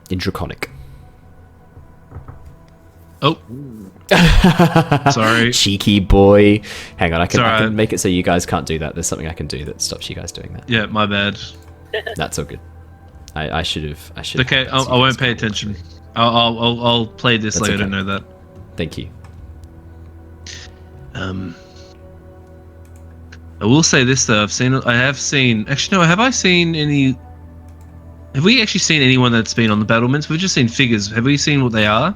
In Draconic. Oh. Sorry. Cheeky boy. Hang on, I can Sorry. make it so you guys can't do that. There's something I can do that stops you guys doing that. Yeah, my bad. That's all good. I should have. Okay, I won't pay attention. I'll play this That's later. okay. I know that. Thank you. I will say this though. I have seen. Actually, no. Have I seen any? Have we actually seen anyone that's been on the battlements? We've just seen figures. Have we seen what they are?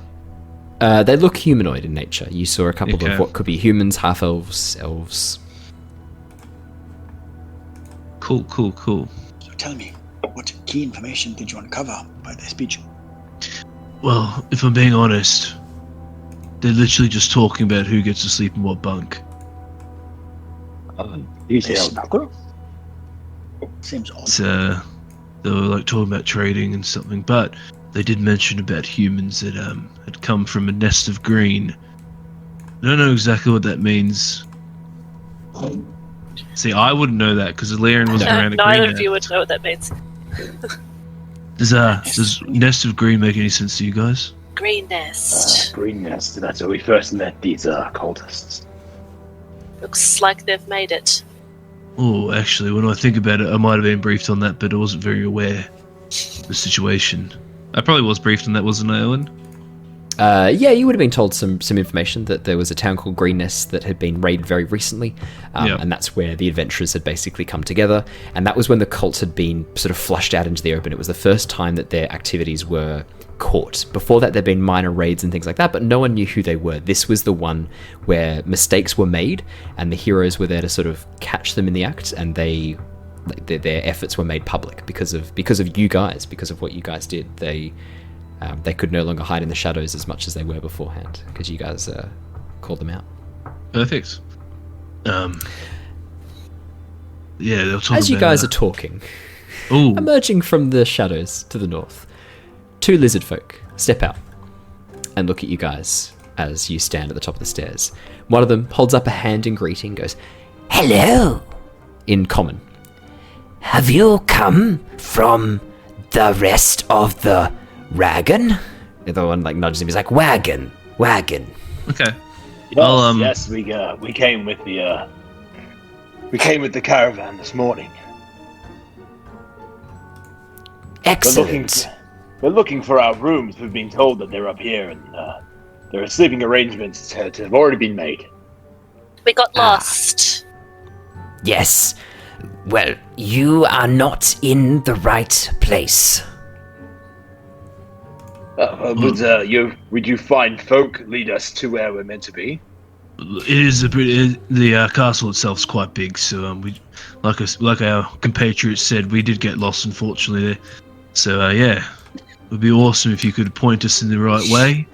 They look humanoid in nature. You saw a couple Okay. of what could be humans, half elves, elves. Cool. So tell me, what key information did you uncover by their speech? Well, if I'm being honest, they're literally just talking about who gets to sleep in what bunk. You say Alpaca? Seems odd. It's, they were like talking about trading and something, but they did mention about humans that had come from a nest of green. I don't know exactly what that means. See, I wouldn't know that because Alerian wasn't around a Neither green. of you would know what that means. Does nest of green make any sense to you guys? Green nest. Green Nest. That's where we first met these cultists. Looks like they've made it. Oh, actually, when I think about it, I might have been briefed on that, but I wasn't very aware of the situation. I probably was briefed on that, wasn't I, Owen? Yeah, you would have been told some information that there was a town called Green Nest that had been raided very recently, and that's where the adventurers had basically come together, and that was when the cults had been sort of flushed out into the open. It was the first time that their activities were caught. Before that, there'd been minor raids and things like that, but no one knew who they were. This was the one where mistakes were made, and the heroes were there to sort of catch them in the act, and their efforts were made public because of you guys, because of what you guys did. They could no longer hide in the shadows as much as they were beforehand because you guys called them out. Perfect. Yeah, they'll talk As you guys are talking, emerging from the shadows to the north, two lizard folk step out and look at you guys as you stand at the top of the stairs. One of them holds up a hand in greeting, goes, Hello! in common. Have you come from the rest of the wagon? The other one nudges him. He's like, Wagon. Okay. Yes, we came with the caravan this morning. Excellent. We're looking for our rooms. We've been told that they're up here, and there are sleeping arrangements that have already been made. We got lost. Yes. Well, you are not in the right place. Would you find folk lead us to where we're meant to be? It is the castle itself's quite big, so we, like our compatriots said, we did get lost, unfortunately. There. So yeah, it would be awesome if you could point us in the right way.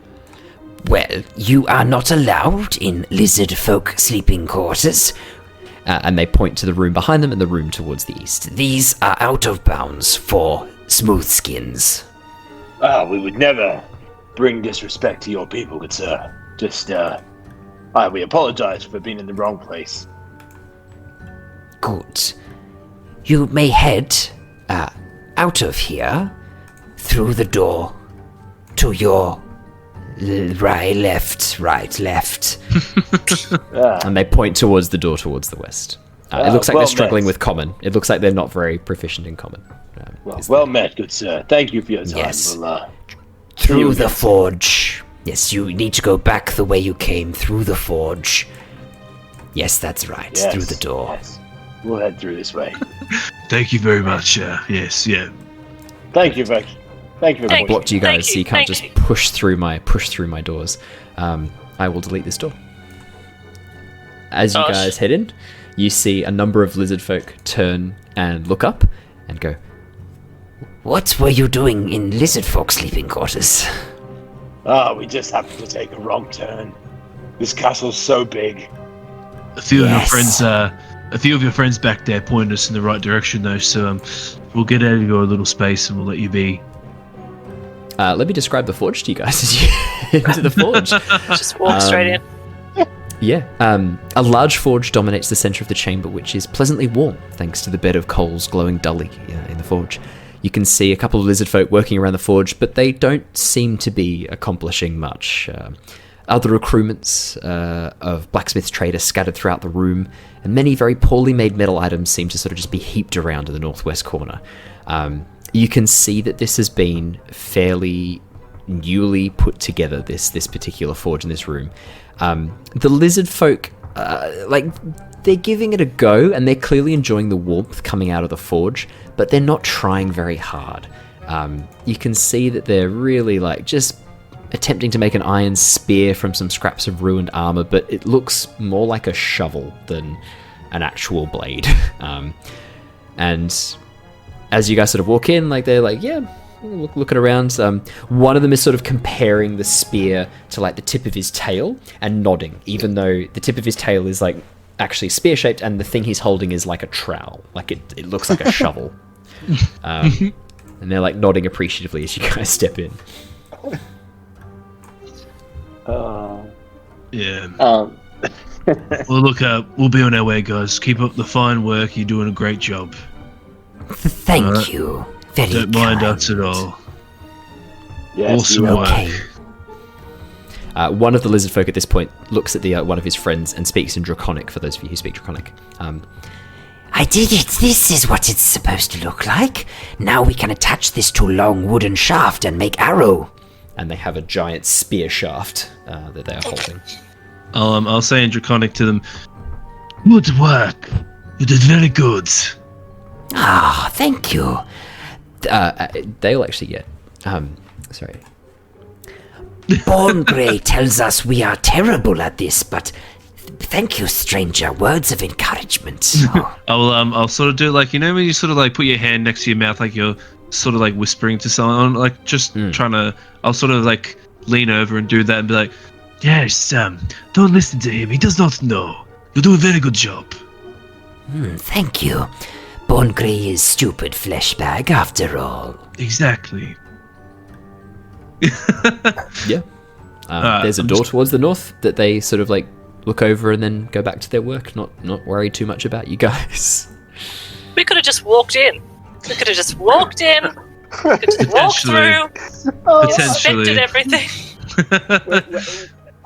Well, you are not allowed in lizard folk sleeping quarters. and they point to the room behind them and the room towards the east. These are out of bounds for smoothskins. We would never bring disrespect to your people, good sir. Just, we apologize for being in the wrong place. Good. You may head out of here through the door to your right, left. And they point towards the door towards the west. It looks like they're struggling with common. It looks like they're not very proficient in common. Well met, good sir. Thank you for your time. Yes. We'll, Through the forge. Yes, you need to go back the way you came, through the forge. Yes, that's right. Yes, through the door. Yes. We'll head through this way. Thank you very much. Yes, yeah. Thank you, Vic. Thank you very much. Blocked you guys, so you can't Thank just you. push through my doors. I will delete this door. As you guys head in, you see a number of lizard folk turn and look up and go, What were you doing in lizard folk sleeping quarters? We just happened to take a wrong turn. This castle's so big. A few of your friends back there pointed us in the right direction, though. So we'll get out of your little space and we'll let you be. let me describe the forge to you guys as you head into the forge. Just walk straight in. Yeah. A large forge dominates the center of the chamber, which is pleasantly warm thanks to the bed of coals glowing dully in the forge. You can see a couple of lizard folk working around the forge, but they don't seem to be accomplishing much. Other recruitments of blacksmith's trade are scattered throughout the room, and many very poorly made metal items seem to sort of just be heaped around in the northwest corner. You can see that this has been fairly newly put together, this particular forge in this room. The lizard folk, they're giving it a go, and they're clearly enjoying the warmth coming out of the forge, but they're not trying very hard. You can see that they're really just attempting to make an iron spear from some scraps of ruined armor, but it looks more like a shovel than an actual blade. And as you guys sort of walk in, they're looking around. One of them is sort of comparing the spear to the tip of his tail and nodding, even though the tip of his tail is actually spear shaped, and the thing he's holding is like a trowel. It looks like a shovel. And they're nodding appreciatively as you guys step in. Yeah. Well, look, we'll be on our way, guys. Keep up the fine work. You're doing a great job. Thank you. Very Don't mind us at all. Yes, awesome work. Okay. One of the lizard folk at this point looks at one of his friends and speaks in Draconic, for those of you who speak Draconic. I did it. This is what it's supposed to look like. Now we can attach this to a long wooden shaft and make arrow. And they have a giant spear shaft that they are holding. I'll say in Draconic to them, good work. You did very good. Ah, thank you. They'll actually get... sorry. Born Grey tells us we are terrible at this, but thank you, stranger. Words of encouragement. Oh. I'll sort of do when you sort of put your hand next to your mouth, you're sort of whispering to someone, trying to. I'll sort of lean over and do that and be like, yes, don't listen to him. He does not know. You'll do a very good job. Thank you. Born Grey is stupid flesh bag after all. Exactly. Yeah. There's a door towards the north that they sort of look over and then go back to their work, not worry too much about you guys. We could have just walked in. We could have just walked in. We could just walk through. Inspected everything.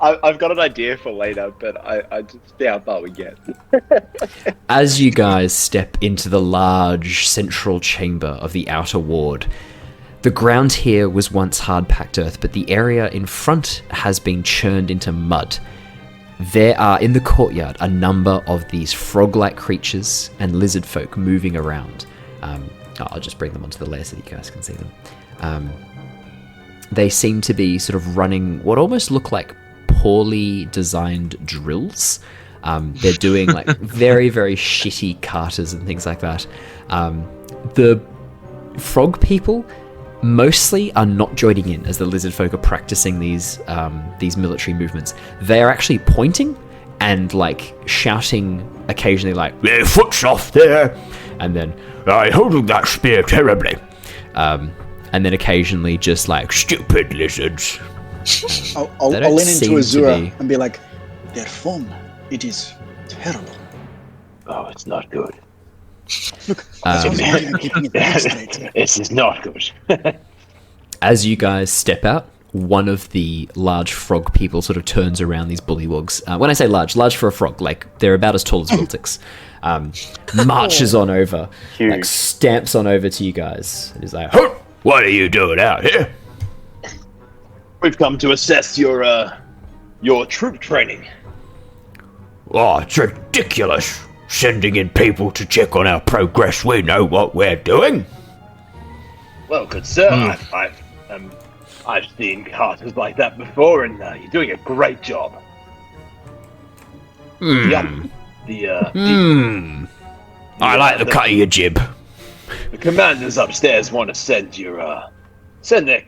I've got an idea for later, but I just see how far we get. As you guys step into the large central chamber of the outer ward, the ground here was once hard-packed earth, but the area in front has been churned into mud. There are, in the courtyard, a number of these frog-like creatures and lizard folk moving around. I'll just bring them onto the layer so that you guys can see them. They seem to be sort of running what almost look like poorly designed drills. They're doing very, very shitty carters and things like that. The frog people mostly are not joining in as the lizard folk are practicing these military movements. They are actually pointing and shouting occasionally "Their foot's off there," and then "I holding that spear terribly," and then occasionally just "stupid lizards." I'll lean into Azure and be like, "Their form, it is terrible." Oh, it's not good. Look, keeping it straight. This is not good. As you guys step out, one of the large frog people sort of turns around these bullywogs. When I say large for a frog, like they're about as tall as Wiltix. Marches on over, Huge. like stamps on over to you guys. And he's like, "Huh, what are you doing out here?" We've come to assess your troop training. Oh, it's ridiculous. Sending in people to check on our progress. We know what we're doing. Well, good sir, I've seen carters like that before, and you're doing a great job. Yeah. I like the cut of your jib. The commanders upstairs want to send their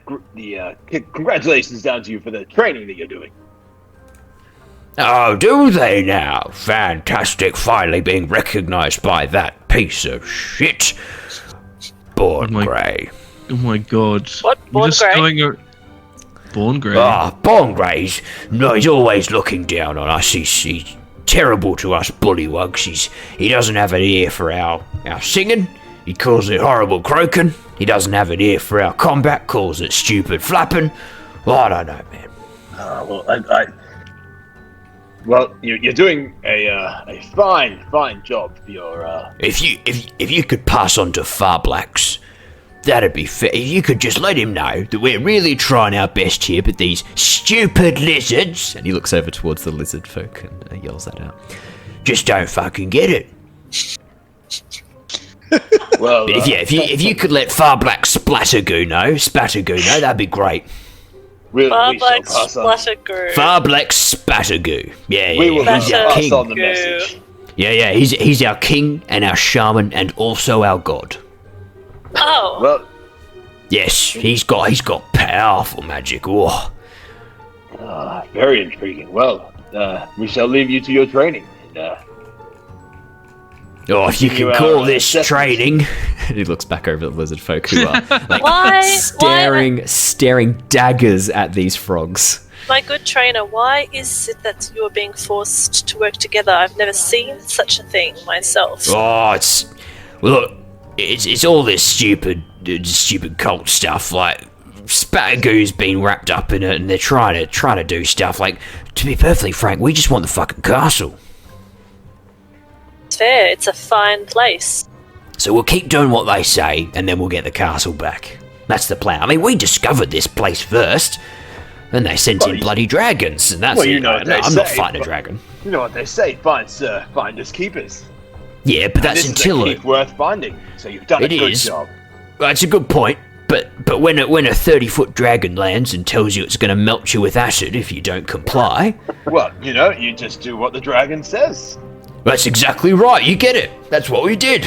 congratulations down to you for the training that you're doing. Oh, do they now? Fantastic, finally being recognized by that piece of shit. Born Grey. Oh my god. What? Born Grey? Born Grey? Born Grey's, no, he's always looking down on us. He's terrible to us bullywugs. He doesn't have an ear for our singing. He calls it horrible croaking. He doesn't have an ear for our combat, calls it stupid flapping. Well, I don't know, man. Well, you're doing a fine job for your. If you could pass on to Farblax, that'd be fair. If you could just let him know that we're really trying our best here, but these stupid lizards, And he looks over towards the lizard folk and yells that out. just don't fucking get it. Well, But if you could let Farblax Splattergoo know, that'd be great. we shall Like pass on. Splattergoo. Farblax Spattergoo. Yeah, We will he's our pass king. on the message. Yeah, he's our king and our shaman and also our god. Oh. Well, Yes, he's got powerful magic. Oh. very intriguing. Well, we shall leave you to your training. Oh, if you can call this training. And he looks back over the lizard folk who are like Why- staring daggers at these frogs. My good trainer, why is it that you are being forced to work together? I've never seen such a thing myself. Oh, it's all this stupid cult stuff. Like Spattergoo's been wrapped up in it, and they're trying to do stuff. Like, to be perfectly frank, we just want the fucking castle. It's fair, it's a fine place. So we'll keep doing what they say, and then we'll get the castle back. That's the plan. I mean, we discovered this place first, and they sent in bloody dragons, and that's well, it. you know what they I'm not say, fighting a dragon. You know what they say, finders keepers. Yeah, but that's This until is a keep worth finding. So you've done a good job. Well, it's a good point, but when a 30-foot dragon lands and tells you it's going to melt you with acid if you don't comply, Well, you just do what the dragon says. that's exactly right. You get it. That's what we did.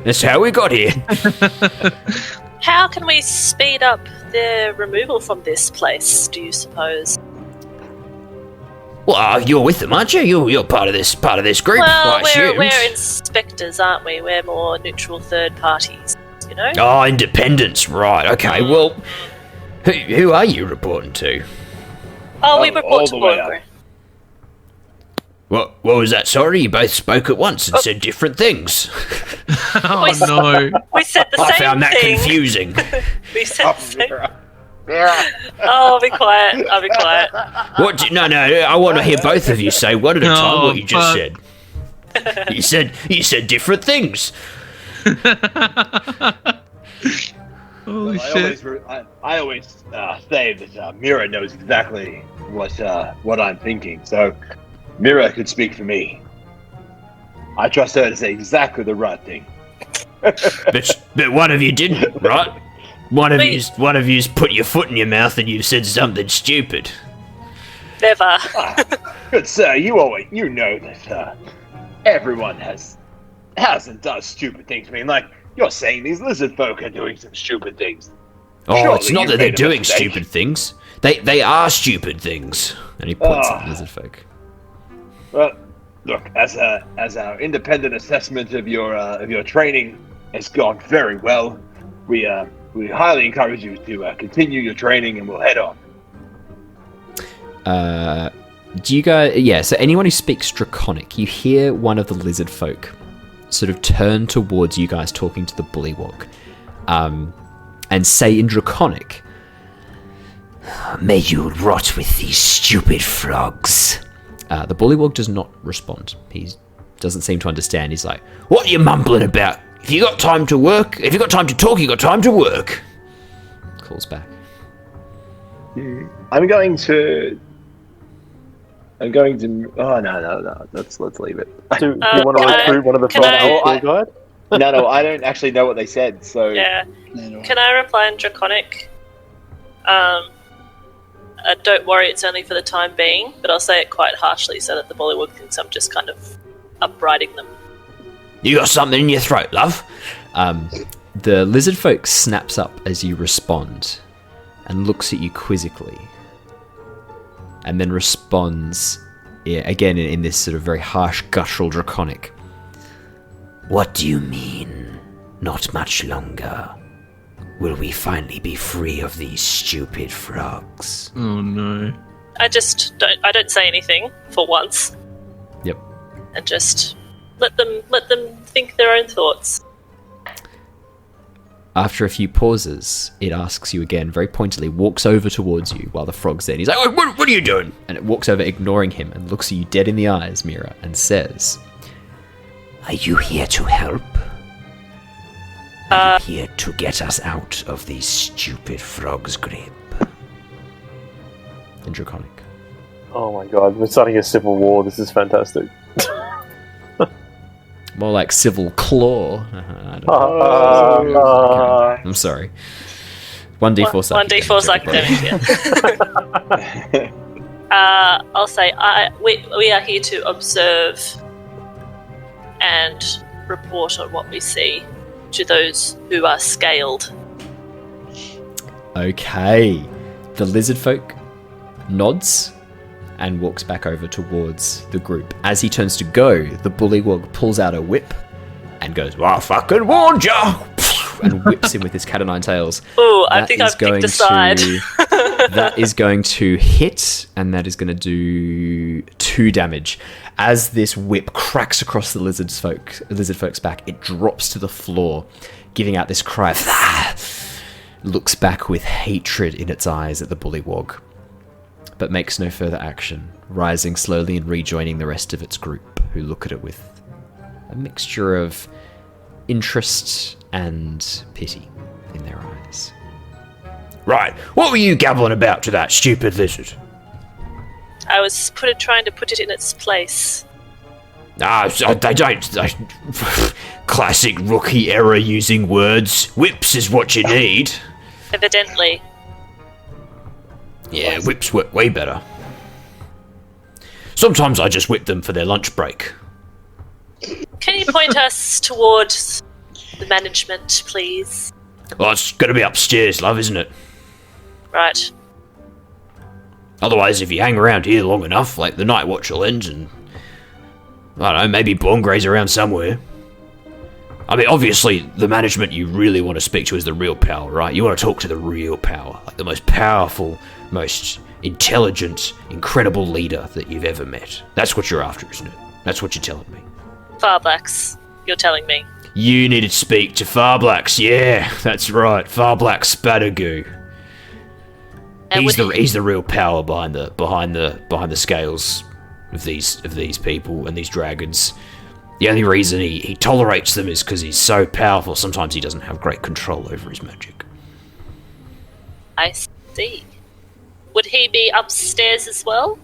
That's how we got here. How can we speed up the removal from this place, do you suppose? Well, you're with them, aren't you? You're part of this group. Well, I assumed. we're inspectors, aren't we? We're more neutral third parties, you know? Oh, independence, right? Okay. Well, who are you reporting to? Oh, we all report to the way up. Borgre. What was that? Sorry, you both spoke at once and said different things. Oh no. We said the I same found that thing. confusing. We said the same. Oh, I'll be quiet. I'll be quiet. No, I want to hear both of you say one at a time Oh, what you just fuck. said. You said different things. Holy I shit. always say that Mira knows exactly what I'm thinking. So Mira could speak for me. I trust her to say exactly the right thing. But one of you didn't, right? One of you's put your foot in your mouth and you've said something stupid. Never. Good sir, you know that everyone has and does stupid things. I mean, like, you're saying these lizard folk are doing some stupid things. Oh, Surely it's not you that they're made a doing mistake. stupid things. They are stupid things. And he points at the lizard folk. Well, look, as our independent assessment of your training has gone very well, we highly encourage you to continue your training, and we'll head on. Do you guys... Yeah, so anyone who speaks Draconic, you hear one of the lizard folk sort of turn towards you guys talking to the bullywog, and say in Draconic, May you rot with these stupid frogs. The bullywog does not respond. He doesn't seem to understand. He's like, what are you mumbling about? If you got time to work, if you got time to talk, you got time to work. Calls back. I'm going to. Oh no. Let's leave it. Do you want to recruit one of the tour guide? No, I don't actually know what they said. So yeah, can I reply in Draconic? Don't worry, it's only for the time being, but I'll say it quite harshly so that the bullywug thinks I'm just kind of upbraiding them. You got something in your throat, love? The lizard folk snaps up as you respond and looks at you quizzically, and then responds again in this sort of very harsh, guttural Draconic. What do you mean? Not much longer. Will we finally be free of these stupid frogs? Oh no. I don't say anything for once. Yep. And just let them think their own thoughts. After a few pauses, it asks you again, very pointedly, walks over towards you while the frog's there. And he's like, oh, what are you doing? And it walks over, ignoring him, and looks at you dead in the eyes, Mira, and says, are you here to help? Are you here to get us out of these stupid frogs' grip? in Draconic. Oh my god, we're starting a civil war. This is fantastic. More like civil claw. I don't know. I'm sorry. 1d4 psychic. 1d4 psychic damage, yeah. I'll say we are here to observe and report on what we see to those who are scaled. Okay. The lizard folk nods and walks back over towards the group. As he turns to go, the bullywog pulls out a whip and goes, well, I fucking warned ya! And whips him with his cat o' nine tails. Ooh, I think I've picked a side. That is going to hit, and that is going to do 2 damage. As this whip cracks across the lizard folk's back, it drops to the floor, giving out this cry of looks back with hatred in its eyes at the bullywog, but makes no further action, rising slowly and rejoining the rest of its group, who look at it with a mixture of interest and pity in their eyes. Right, what were you gabbling about to that stupid lizard? I was trying to put it in its place. They don't. Classic rookie error using words. Whips is what you need. Evidently. Yeah, whips work way better. Sometimes I just whip them for their lunch break. Can you point us towards the management, please? Well, it's going to be upstairs, love, isn't it? Right. Otherwise, if you hang around here long enough, like the night watch will end and, I don't know, maybe Blongray's around somewhere. I mean, obviously, the management you really want to speak to is the real power, right? You want to talk to the real power, like the most powerful, most intelligent, incredible leader that you've ever met. That's what you're after, isn't it? That's what you're telling me. Farblacks, you're telling me. You need to speak to Farblacks, yeah, that's right, Farblacks Spattergoo. He's the real power behind the scales of these people and these dragons. The only reason he tolerates them is because he's so powerful. Sometimes he doesn't have great control over his magic. I see. Would he be upstairs as well?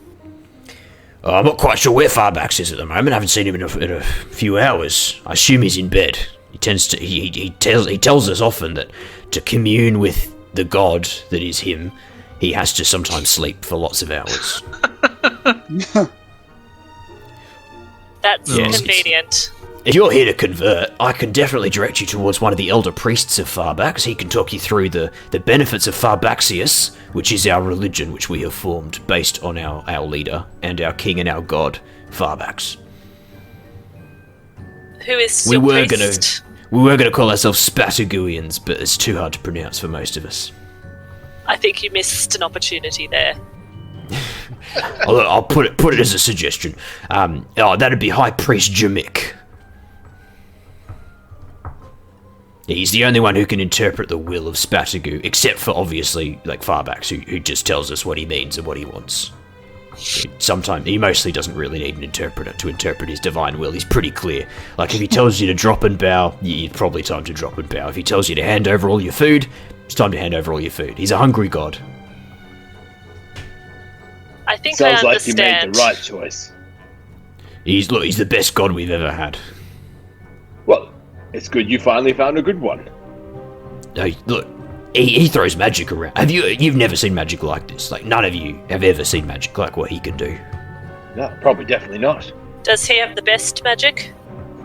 I'm not quite sure where Farblacks is at the moment. I haven't seen him in a few hours. I assume he's in bed. He tells us often that to commune with the god that is him, he has to sometimes sleep for lots of hours. That's convenient. If you're here to convert, I can definitely direct you towards one of the elder priests of Farblacks. He can talk you through the benefits of Farbaxius, which is our religion which we have formed based on our leader and our king and our god, Farblacks. Who is your priest? We were gonna call ourselves Spatterguians, but it's too hard to pronounce for most of us. I think you missed an opportunity there. I'll put it as a suggestion. That'd be High Priest Jamek. He's the only one who can interpret the will of Spatagu, except for, obviously, like, Farbax, who just tells us what he means and what he wants. Sometimes, he mostly doesn't really need an interpreter to interpret his divine will. He's pretty clear. Like, if he tells you to drop and bow, it's probably time to drop and bow. If he tells you to hand over all your food, it's time to hand over all your food. He's a hungry god. I think Sounds I like you understand. made the right choice. He's the best god we've ever had. Well, it's good you finally found a good one. Hey, look, he throws magic around. You've never seen magic like this? Like, none of you have ever seen magic like what he can do. No, probably definitely not. Does he have the best magic?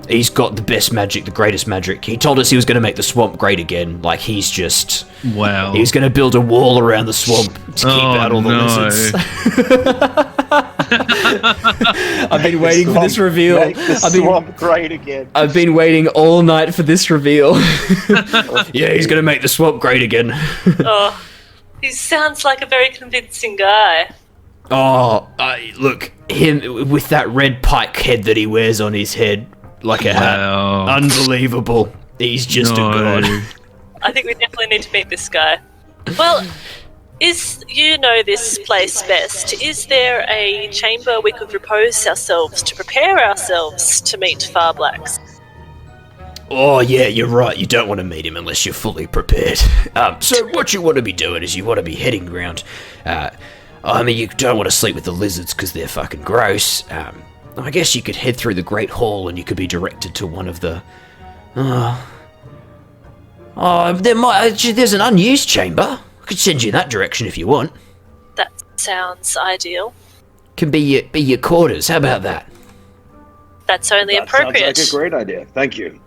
He's got the best magic, the greatest magic. He told us he was going to make the swamp great again. Like, he's just... Wow. He's going to build a wall around the swamp to keep out all the lizards. I've been waiting for this reveal. Make the swamp great again. I've been waiting all night for this reveal. Yeah, he's going to make the swamp great again. Oh, he sounds like a very convincing guy. Oh, look, him with that red pike head that he wears on his head, like a hat. Unbelievable. He's just a god. I think we definitely need to meet this guy. Well, you know this place best. Is there a chamber we could repose ourselves to prepare ourselves to meet Farblacks? Oh, yeah, you're right. You don't want to meet him unless you're fully prepared. So what you want to be doing is you want to be heading around. I mean, you don't want to sleep with the lizards because they're fucking gross. I guess you could head through the Great Hall and you could be directed to one of the... there's an unused chamber. I could send you in that direction if you want. That sounds ideal. Can be your quarters. How about that? That's only That appropriate. sounds like a great idea. Thank you.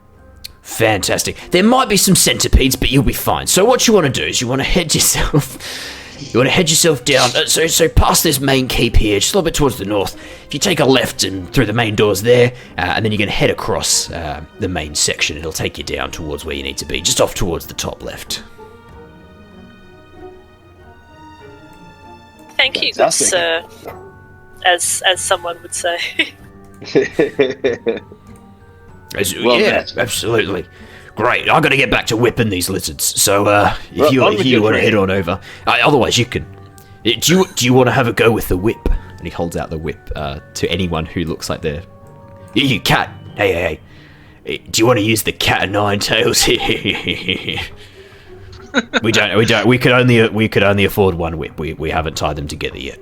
Fantastic. There might be some centipedes, but you'll be fine. So what you want to do is you want to head yourself... You want to head yourself down, so past this main keep here, just a little bit towards the north. If you take a left and through the main doors there, and then you're going to head across the main section, it'll take you down towards where you need to be, just off towards the top left. Thank you, good Fantastic. sir. As someone would say. Yeah, absolutely. Great, I got to get back to whipping these lizards, so if you want to head on over. Otherwise you can... Do you want to have a go with the whip? And he holds out the whip to anyone who looks like they're... You cat! Hey. Do you want to use the cat of nine tails? We don't. We could only afford one whip. We haven't tied them together yet.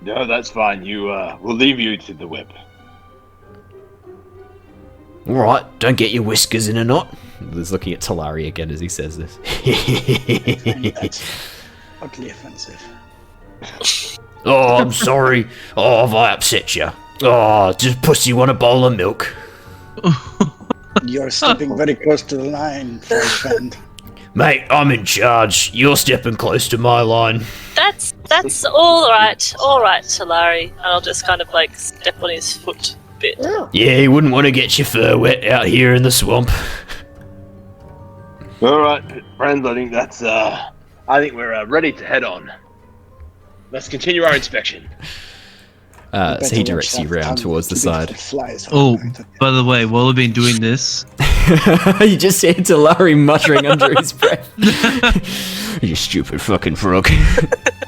No, that's fine. We'll leave you to the whip. Alright, don't get your whiskers in a knot. He's looking at Talari again as he says this. That's utterly offensive. Oh, I'm sorry. Oh, have I upset you? Oh, just pussy want a bowl of milk. You're stepping very close to the line, friend. Mate, I'm in charge. You're stepping close to my line. That's all right, Talari. And I'll just kind of like step on his foot a bit. Yeah, you wouldn't want to get your fur wet out here in the swamp. All right, friends. I think that's. I think we're ready to head on. Let's continue our inspection. So he directs you round towards the side. Oh, by the way, while we've been doing this... You just hear Talari muttering under his breath. You stupid fucking frog.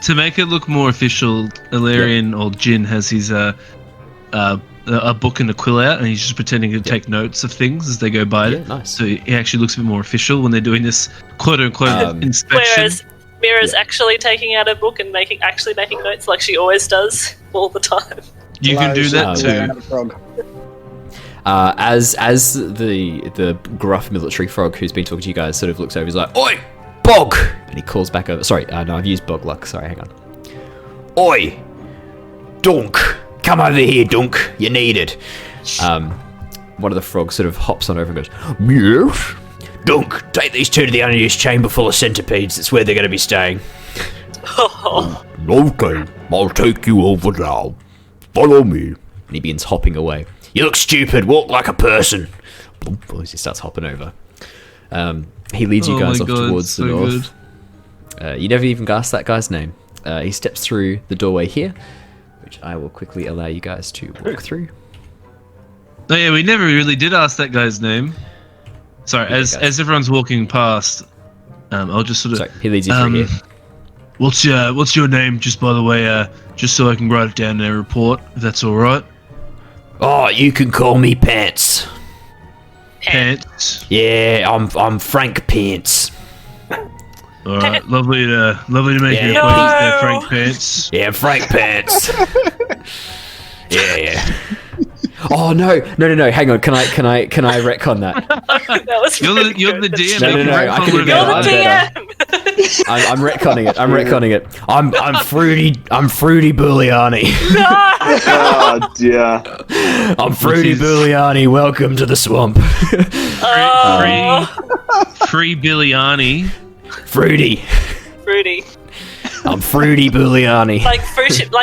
To make it look more official, Alerian or Jin has his a book and a quill out, and he's just pretending to take notes of things as they go by. Yeah, nice. So he actually looks a bit more official when they're doing this quote-unquote inspection. Whereas Mira's actually taking out a book and making notes like she always does all the time. You can do that too. As the gruff military frog who's been talking to you guys sort of looks over, he's like, "Oi, Bog!" And he calls back over. Sorry, no, I've used Bog luck. Sorry, hang on. Oi! Dunk! Come over here, Dunk. You're needed. One of the frogs sort of hops on over and goes, Yes? Dunk, take these two to the unused chamber full of centipedes. That's where they're going to be staying. Okay, I'll take you over now. Follow me. and he begins hopping away. You look stupid. Walk like a person. As he starts hopping over. He leads you guys off towards the north. You never even asked that guy's name. He steps through the doorway here, which I will quickly allow you guys to walk through. Oh yeah, we never really did ask that guy's name. Sorry, as everyone's walking past, I'll just sort of. Sorry, he leads you through here. What's your name? Just by the way, just so I can write it down in a report, if that's all right. Oh, you can call me Pants. Pants. Yeah, I'm Frank Pants. All right, lovely to make your acquaintance there, Frank Pants. Yeah, Frank Pants. yeah. Oh no! Hang on. Can I retcon that? That was You're the DM. No. I could have You're the DM. I'm retconning it. I'm Fruity Bulliani. Oh dear. I'm Fruity Bulliani. Welcome to the swamp. Free Billiani. Fruity. I'm Fruity Bulliani. Like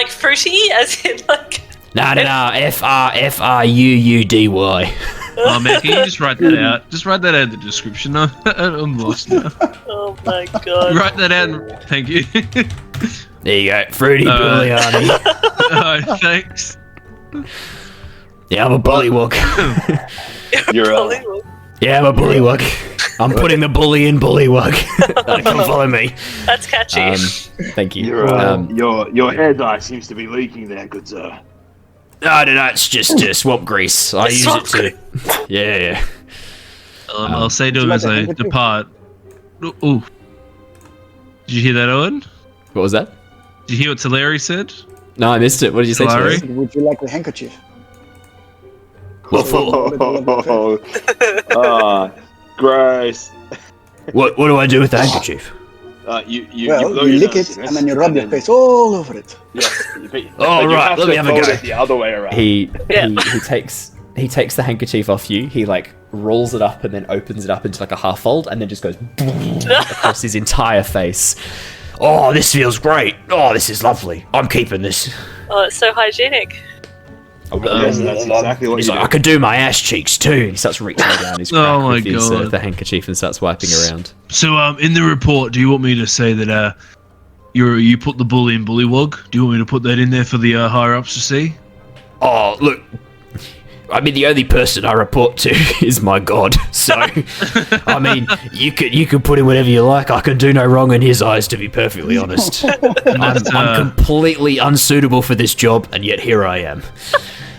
fruity, as in like. No. Fruudy. Oh man, can you just write that out? Just write that out in the description. I'm lost now. Oh my god. Write that out. Thank you. There you go, Fruity Bulliani. Alright, thanks. Yeah, I'm a bullywug. You're Yeah, I'm a bullywug. I'm putting the bully in bullywug. Come follow me. That's catchy. Thank you. Your hair dye seems to be leaking there, good sir. No, it's just swamp grease. I use it to. Yeah. I'll say to him as I depart. Ooh. Did you hear that, Owen? What was that? Did you hear what Talari said? No, I missed it. What did you say, Talari? Talari? Would you like the handkerchief? Gross. What do I do with the handkerchief? You lick it and then you rub your face all over it. Yes. Right, let me have a go. The other way around. He takes the handkerchief off you. He like rolls it up and then opens it up into like a half fold and then just goes across his entire face. Oh, this feels great. Oh, this is lovely. I'm keeping this. Oh, it's so hygienic. Yes, that's exactly what He's you like, do. I could do my ass cheeks too. He starts reaching down his Oh crack my with his, God. the handkerchief and starts wiping around. So, in the report, do you want me to say that you put the bully in bullywug? Do you want me to put that in there for the higher ups to see? Oh, look. I mean, the only person I report to is my god. So, I mean, you could put in whatever you like. I can do no wrong in his eyes, to be perfectly honest. I'm completely unsuitable for this job, and yet here I am.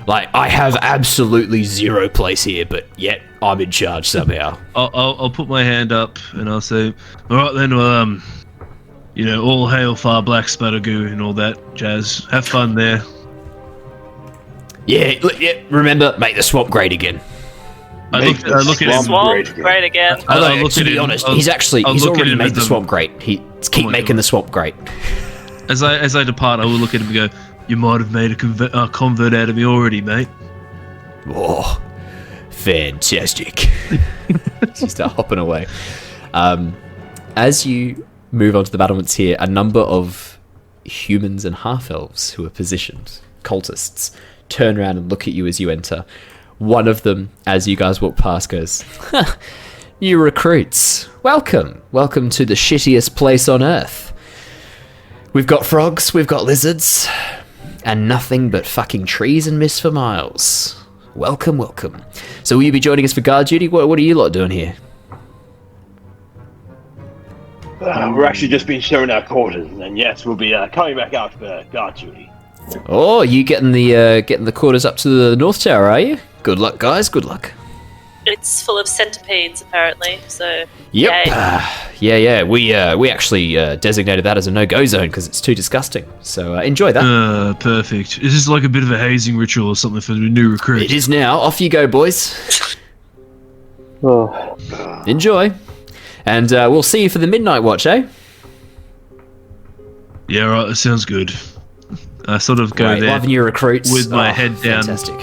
Like, I have absolutely zero place here, but yet I'm in charge somehow. I'll put my hand up and I'll say, all right then. Well, all hail Far Black Sputtergoo and all that jazz. Have fun there. Yeah. Remember, make the swamp great again. I look at him. Swamp, great again. Although, to be honest, he's already made the swamp great. Keep making the swamp great. As I depart, I will look at him and go, you might have made a convert out of me already, mate. Oh, fantastic. So you start hopping away. As you move on to the battlements here, a number of humans and half-elves who are positioned, cultists, turn around and look at you as you enter. One of them, as you guys walk past, goes, "You recruits, welcome to the shittiest place on earth. We've got frogs, we've got lizards, and nothing but fucking trees and mist for miles. Welcome. So will you be joining us for guard duty? What are you lot doing here?" We're actually just being shown our quarters, and yes, we'll be coming back out for guard duty. Oh, you getting the quarters up to the North Tower, are you? Good luck, guys. Good luck. It's full of centipedes, apparently. So. Yep. Yay. Yeah. We actually designated that as a no-go zone because it's too disgusting. So enjoy that. Perfect. Is this like a bit of a hazing ritual or something for the new recruit? It is now. Off you go, boys. Enjoy. And we'll see you for the midnight watch, eh? Yeah, right. That sounds good. I sort of go there loving your recruits with my head down, fantastic.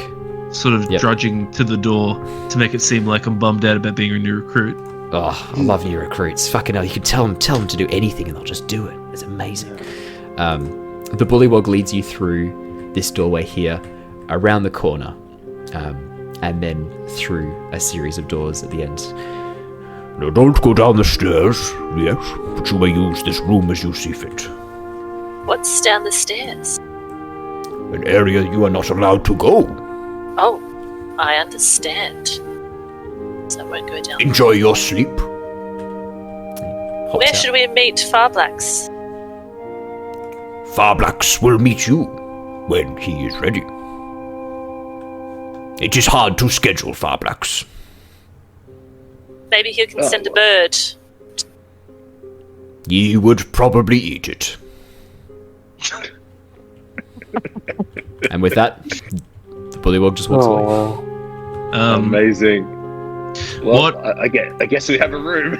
Sort of drudging to the door to make it seem like I'm bummed out about being a new recruit. Oh, I love new recruits. Fucking hell, you can tell them to do anything and they'll just do it. It's amazing. The bullywog leads you through this doorway here, around the corner, and then through a series of doors at the end. Now don't go down the stairs, yes, but you may use this room as you see fit. What's down the stairs? An area you are not allowed to go. Oh, I understand. So I won't go down. Enjoy your sleep. Where should we meet Farblacks? Farblacks will meet you when he is ready. It is hard to schedule Farblacks. Maybe he can send a bird. Ye would probably eat it. And with that, the bullywog just walks away. Wow. Amazing. Well, What- I guess we have a room.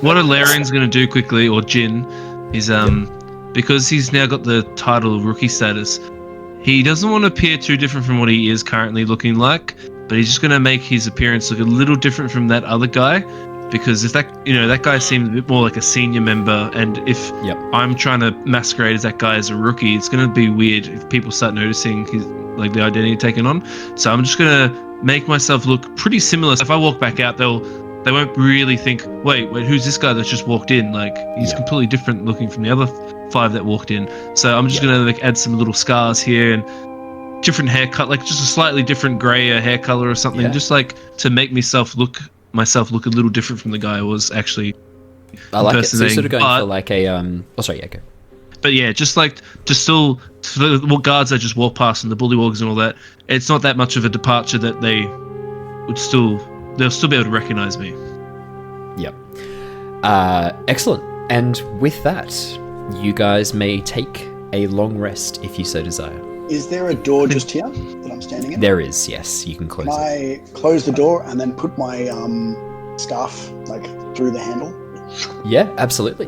What Alerian's going to do quickly, or Jin, is because he's now got the title of rookie status, he doesn't want to appear too different from what he is currently looking like, but he's just going to make his appearance look a little different from that other guy, because if that guy seems a bit more like a senior member, and if I'm trying to masquerade as that guy as a rookie, it's going to be weird if people start noticing his, like, the identity taken on. So I'm just going to make myself look pretty similar. So if I walk back out, they won't really think, wait, who's this guy that's just walked in? Like, he's completely different looking from the other 5 that walked in. So I'm just gonna add some little scars here and different haircut, like just a slightly different grayer hair color or something, just like to make myself look a little different from the guy I was actually. I like it. So you're sort of going for like a go. But yeah, just still for the guards that just walk past and the bullywogs and all that, it's not that much of a departure that they'll still be able to recognize me. Yep. Excellent. And with that, you guys may take a long rest if you so desire. Is there a door just here that I'm standing in? There is, yes. You can close Can I close the door and then put my scarf like through the handle? Yeah, absolutely.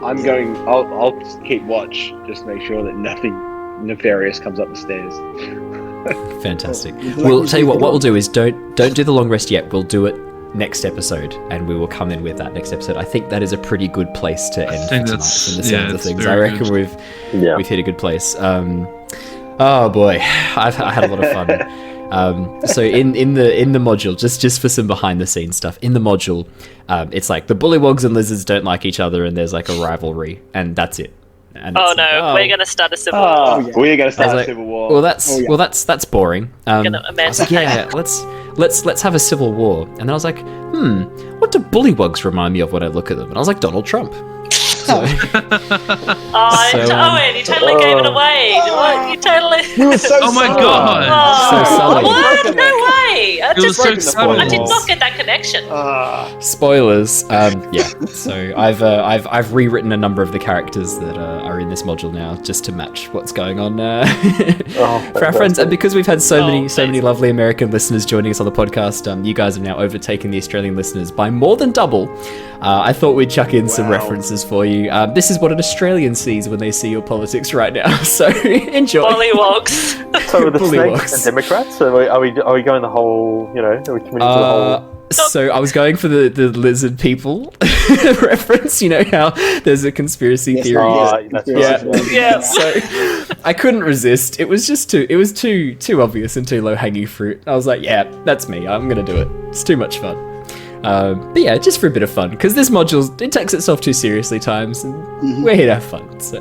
I'll just keep watch, just make sure that nothing nefarious comes up the stairs. Fantastic. We'll tell you what we'll do is don't do the long rest yet. We'll do it next episode, and we will come in with that next episode. I think that is a pretty good place to end for tonight from the sounds of things. I reckon we've hit a good place. Oh boy, I had a lot of fun. So in the module, just for some behind the scenes stuff, in the module, it's like the bullywogs and lizards don't like each other, and there's like a rivalry, and that's it. And we're gonna start a civil war. We're gonna start a civil war. Well, that's boring. I was like, let's have a civil war. And then I was like, what do bullywogs remind me of when I look at them? And I was like, Donald Trump. Owen, you totally gave it away. What? You totally. You were so Oh my sorry. god! So subtle. What? No way! I was so subtle. did not get that connection. Spoilers. Yeah. So I've rewritten a number of the characters that are in this module now, just to match what's going on for our friends. And because we've had so many lovely American listeners joining us on the podcast, you guys have now overtaken the Australian listeners by more than double. I thought we'd chuck in some references for you. This is what an Australian sees when they see your politics right now. So enjoy. Bullywogs. So are the snakes and Democrats? So are we going the whole? Are we committing to the whole? So I was going for the lizard people reference. You know how there's a conspiracy theory. That's Yeah. So I couldn't resist. It was just too obvious and too low hanging fruit. I was like, yeah, that's me. I'm gonna do it. It's too much fun. But yeah, just for a bit of fun, because this module, it takes itself too seriously times, and we're here to have fun. So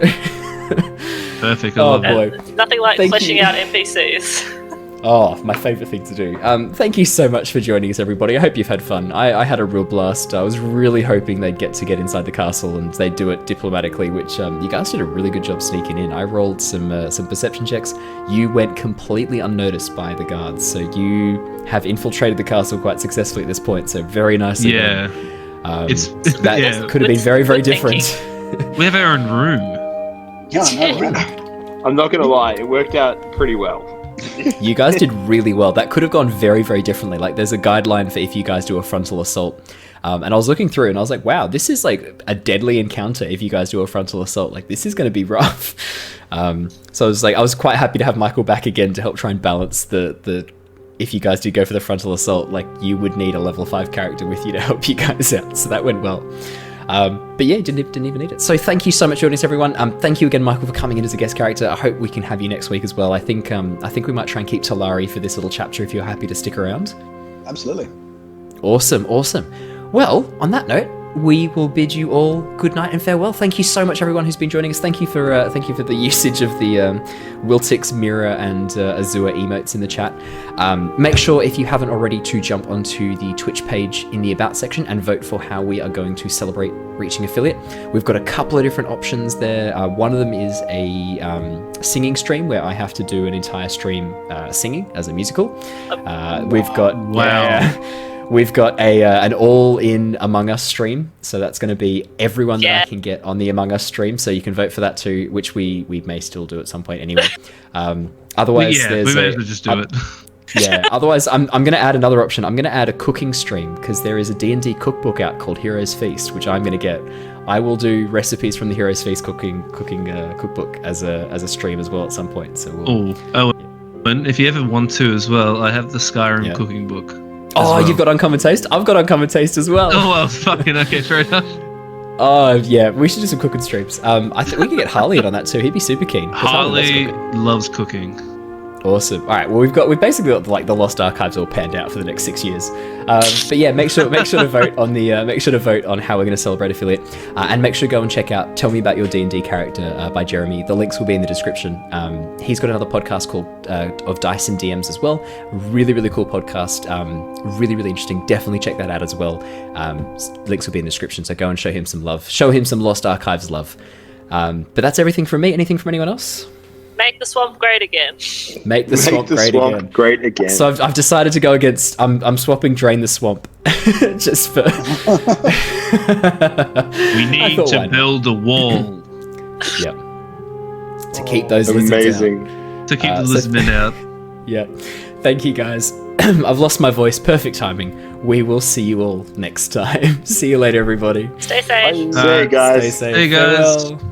Perfect. I love it. And nothing like fleshing out NPCs. Oh, my favourite thing to do. Thank you so much for joining us, everybody. I hope you've had fun. I had a real blast. I was really hoping they'd get inside the castle and they'd do it diplomatically, which you guys did a really good job sneaking in. I rolled some perception checks. You went completely unnoticed by the guards, so you have infiltrated the castle quite successfully at this point. So very nicely done. That could have been very, very different. We have our own room. Yeah, I know, right? I'm not gonna lie, it worked out pretty well. You guys did really well. That could have gone very, very differently. Like, there's a guideline for if you guys do a frontal assault. And I was looking through and I was like, wow, this is like a deadly encounter if you guys do a frontal assault. Like, this is going to be rough. So I was quite happy to have Michael back again to help try and balance the if you guys do go for the frontal assault, like, you would need a level 5 character with you to help you guys out. So that went well. But yeah, didn't even need it. So thank you so much for joining us, everyone. Thank you again, Michael, for coming in as a guest character. I hope we can have you next week as well. I think we might try and keep Talari for this little chapter if you're happy to stick around. Absolutely. Awesome. Well, on that note, we will bid you all good night and farewell. Thank you so much, everyone who's been joining us. Thank you for the usage of the Wiltix, Mira, and Azure emotes in the chat. Make sure, if you haven't already, to jump onto the Twitch page in the About section and vote for how we are going to celebrate reaching affiliate. We've got a couple of different options there. One of them is a singing stream where I have to do an entire stream singing as a musical. We've got we've got an all-in Among Us stream, so that's going to be everyone that I can get on the Among Us stream. So you can vote for that too, which we may still do at some point anyway. Otherwise, we may as well just do it. Yeah. Otherwise, I'm going to add another option. I'm going to add a cooking stream because there is a D&D cookbook out called Heroes Feast, which I'm going to get. I will do recipes from the Heroes Feast cooking cookbook as a stream as well at some point. So and if you ever want to as well, I have the Skyrim cooking book. Oh, you've got Uncommon Taste? I've got Uncommon Taste as well. Oh, well, fucking okay, fair enough. Oh, yeah, we should do some cooking streams. I think we could get Harley in on that too. He'd be super keen. Harley loves cooking. Awesome. All right. Well, we've basically got like the Lost Archives all panned out for the next 6 years. But yeah, make sure to vote on how we're going to celebrate affiliate, and make sure to go and check out Tell Me About Your D&D Character by Jeremy. The links will be in the description. He's got another podcast called of Dice and DMs as well. Really, really cool podcast. Really, really interesting. Definitely check that out as well. Links will be in the description. So go and show him some love. Show him some Lost Archives love. But that's everything from me. Anything from anyone else? Make the swamp great again. Make the swamp great again. So I've decided to go against. I'm swapping Drain the Swamp, just for. We need to build a wall. Yep. To keep those lizards out. To keep the lizardmen out. Yeah. Thank you, guys. I've lost my voice. Perfect timing. We will see you all next time. See you later, everybody. Stay safe. See you guys. Stay safe. Hey, guys. Farewell.